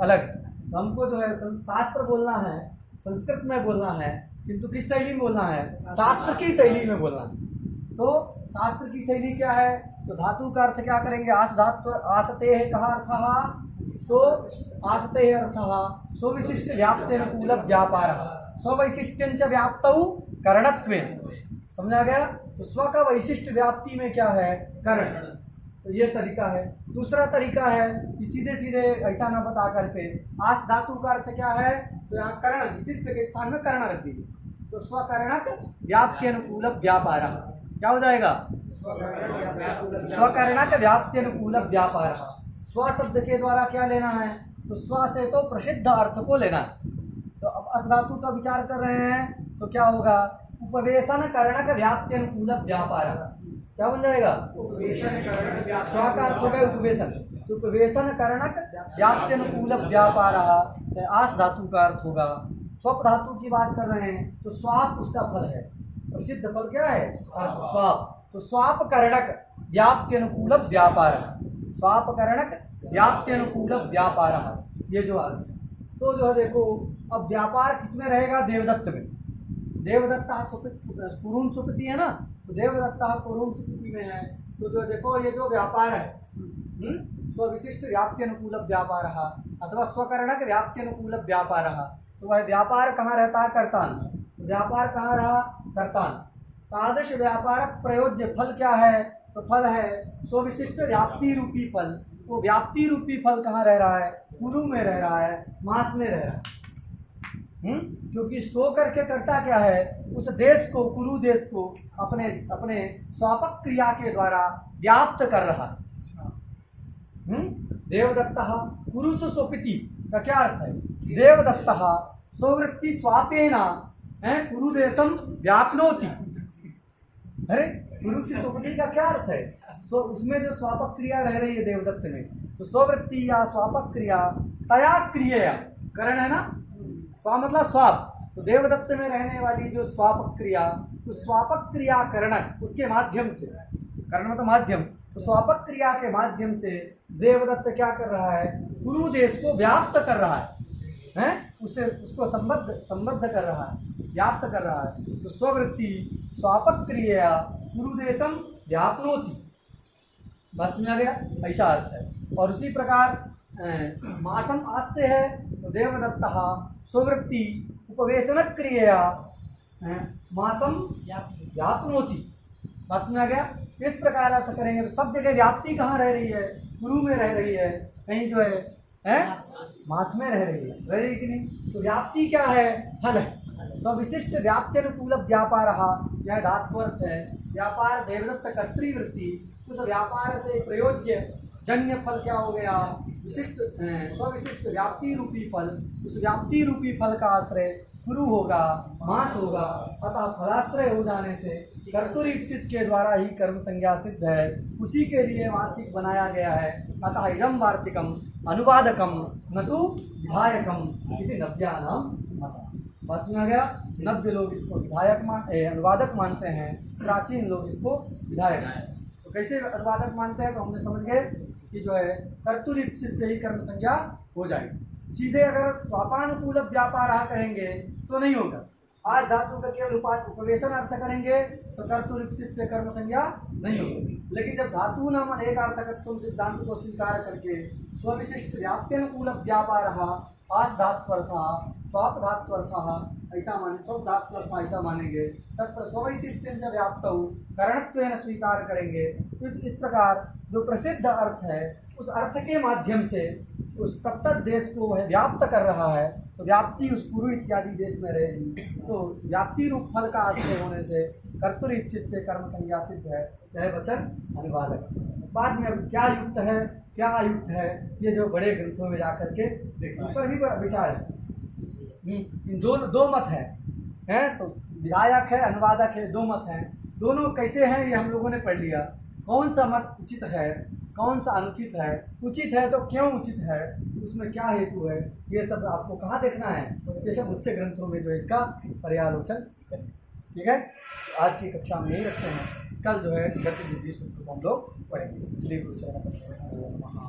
अलग है। तो हमको जो है शास्त्र बोलना है, संस्कृत में बोलना है, किंतु किस शैली में बोलना है? शास्त्र की शैली में बोलना है। तो शास्त्र की शैली क्या है? तो धातु का अर्थ क्या करेंगे? आस धातु, आसते है कहा अर्थ, तो आसते अर्थ स्वविशिष्ट व्याप्त्यनुकूल व्यापार स्ववैशिष्ट्यंच व्याप्तौ करणत्वेन। समझा गया? तो स्व का वैशिष्ट व्याप्ति में क्या है? करण। तो ये तरीका है। दूसरा तरीका है कि सीधे सीधे ऐसा ना बता करके आस धातु का अर्थ क्या है? तो यहाँ कर्ण, विशिष्ट के स्थान में कर्ण रख दीजिए। तो स्वकरणक व्याप्त्यनुकूल व्यापार क्या हो जाएगा? स्वकरणक व्याप्त्यनुकूल व्यापार। स्व शब्द के द्वारा क्या लेना है? तो स्व से तो प्रसिद्ध अर्थ को लेना है। तो अब अस धातु का विचार कर रहे हैं तो क्या होगा? उपवेशन करणक व्याप्त्यनुकूल व्यापार। क्या बन जाएगा? स्व का अर्थ हो गया उपवेशन। तो उपवेशन करणक व्याप्त्यनुकूल व्यापार आस धातु का अर्थ होगा। स्वप धातु की बात कर रहे हैं तो स्वाप उसका फल है। प्रसिद्ध फल क्या है? स्वाप। तो स्वाप करणक व्याप्त्यनुकूल व्यापार, स्वाप करणक व्याप्त्यनुकूल व्यापार, ये जो अर्थ है। तो जो है देखो, अब व्यापार किसमें रहेगा? देवदत्त में। देवदत्ता कुरुन सुपति है ना, तो देवदत्ता कुरुन सुपति में है। तो जो देखो ये जो व्यापार है स्वविशिष्ट व्याप्त्यनुकूल व्यापार अथवा स्वकरणक व्याप्त्यनुकूल व्यापार, तो वह व्यापार कहाँ रहता है? कर्तान। व्यापार कहाँ रहा? कर्तान। तादृश व्यापार प्रयोज्य फल क्या है? तो फल है स्वविशिष्ट व्याप्ति रूपी फल। वो व्याप्ति रूपी फल कहाँ रह रहा है? कुरु में रह रहा है, मास में रह रहा है। क्योंकि सो करके करता क्या है? उस देश को, कुरु देश को अपने अपने स्वापक क्रिया के द्वारा व्याप्त कर रहा है। देवदत्तः पुरुष सोपिति का क्या अर्थ है? देवदत्तः स्ववृत्ति स्वापेन कुरुदेशम व्याप्नोति। अरे पुरुष सोपिति का क्या अर्थ है? उसमें जो स्वापक क्रिया रह रही है देवदत्त में, तो स्ववृत्ति या स्वापक क्रिया तया क्रिया, करण है ना, स्वा मतलब स्वाप। तो देवदत्त में रहने वाली जो स्वापक क्रिया, तो स्वापक क्रिया करणक, उसके माध्यम से, करण मतलब माध्यम, तो स्वापक क्रिया के माध्यम से देवदत्त क्या कर रहा है? गुरु देश को व्याप्त कर रहा है, उससे उसको संबद्ध कर रहा है, व्याप्त कर रहा है। तो स्ववृत्ति स्वापक क्रिया गुरुदेशम व्याप्नोति। बस में आ गया, ऐसा अर्थ है। और उसी प्रकार मासम आस्ते है तो देवदत्त स्ववृत्ति उपवेशन क्रिया मासम व्याप्नोति। बस में आ गया। इस प्रकार अर्थ करेंगे तो सब जगह व्याप्ति कहाँ रह रही है? गुरु में रह रही है, कहीं जो है मास में रह रही है कि नहीं? तो व्याप्ति क्या है? फल है। तो विशिष्ट व्याप्त्यनुकूल व्यापार यह धात्वर्थ है। व्यापार देवदत्त कर्तृवृत्ति, उस व्यापार से प्रयोज्य जन्य फल क्या हो गया? विशिष्ट स्वविशिष्ट व्याप्ति रूपी फल। उस व्याप्ति रूपी फल का आश्रय गुरु होगा, मास होगा। अतः फलाश्रय हो जाने से कर्तुरीप्सित के द्वारा ही कर्म संज्ञा सिद्ध है, उसी के लिए वार्तिक बनाया गया है। अतः इदम वार्तिकम अनुवादकम न तो विधायकम इति नव्यानाम मता। बात में आ गया। नव्य लोग इसको विधायक अनुवादक मानते हैं, प्राचीन लोग इसको विधायक हैं। तो कैसे अनुवादक मानते हैं? तो हमने समझ गए कि जो है कर्तुरीप्सित से ही कर्म संज्ञा हो जाएगी। सीधे अगर स्वापानुकूल व्यापार करेंगे तो नहीं होगा। आज धातु का केवल उपवेशन अर्थ करेंगे तो कर्तुरीप्सित से कर्म संज्ञा नहीं होगी। लेकिन जब धातु नाम अनेक अर्थकत्व सिद्धांत को स्वीकार करके स्वविशिष्ट व्याप्त्यनुकूल व्यापार आस धात्वर्थ स्वाप धात्वर्थ ऐसा माने, सब धात्वर्थ ऐसा मानेंगे, तत्पर स्ववैशिष्ट्यंच व्याप्त करणत्वेन स्वीकार करेंगे। तो इस प्रकार जो प्रसिद्ध अर्थ है उस अर्थ के माध्यम से उस तत्त देश को वह व्याप्त कर रहा है। तो व्याप्ति उस कुरु इत्यादि देश में रहेगी। तो व्याप्ति रूप फल का आश्रय होने से कर्तुरीप्सित से कर्म संज्ञा सिद्ध है। यह वचन अनुवादक। बाद में अब क्या युक्त है क्या अयुक्त है, ये जो बड़े ग्रंथों में जाकर के देखिए, इस पर भी बड़ा विचार है। जो दो मत हैं तो विधायक है, अनुवादक है, दो मत हैं। दोनों कैसे हैं ये हम लोगों ने पढ़ लिया। कौन सा मत उचित है कौन सा अनुचित है, उचित है तो क्यों उचित है, उसमें क्या हेतु है, ये सब आपको कहाँ देखना है, ये सब उच्च ग्रंथों में जो है इसका पर्यालोचन करें। ठीक है, आज की कक्षा में यही रखते हैं, कल जो है गति बुद्धि सूत्र को हम लोग पढ़ेंगे। श्री गुरु चरण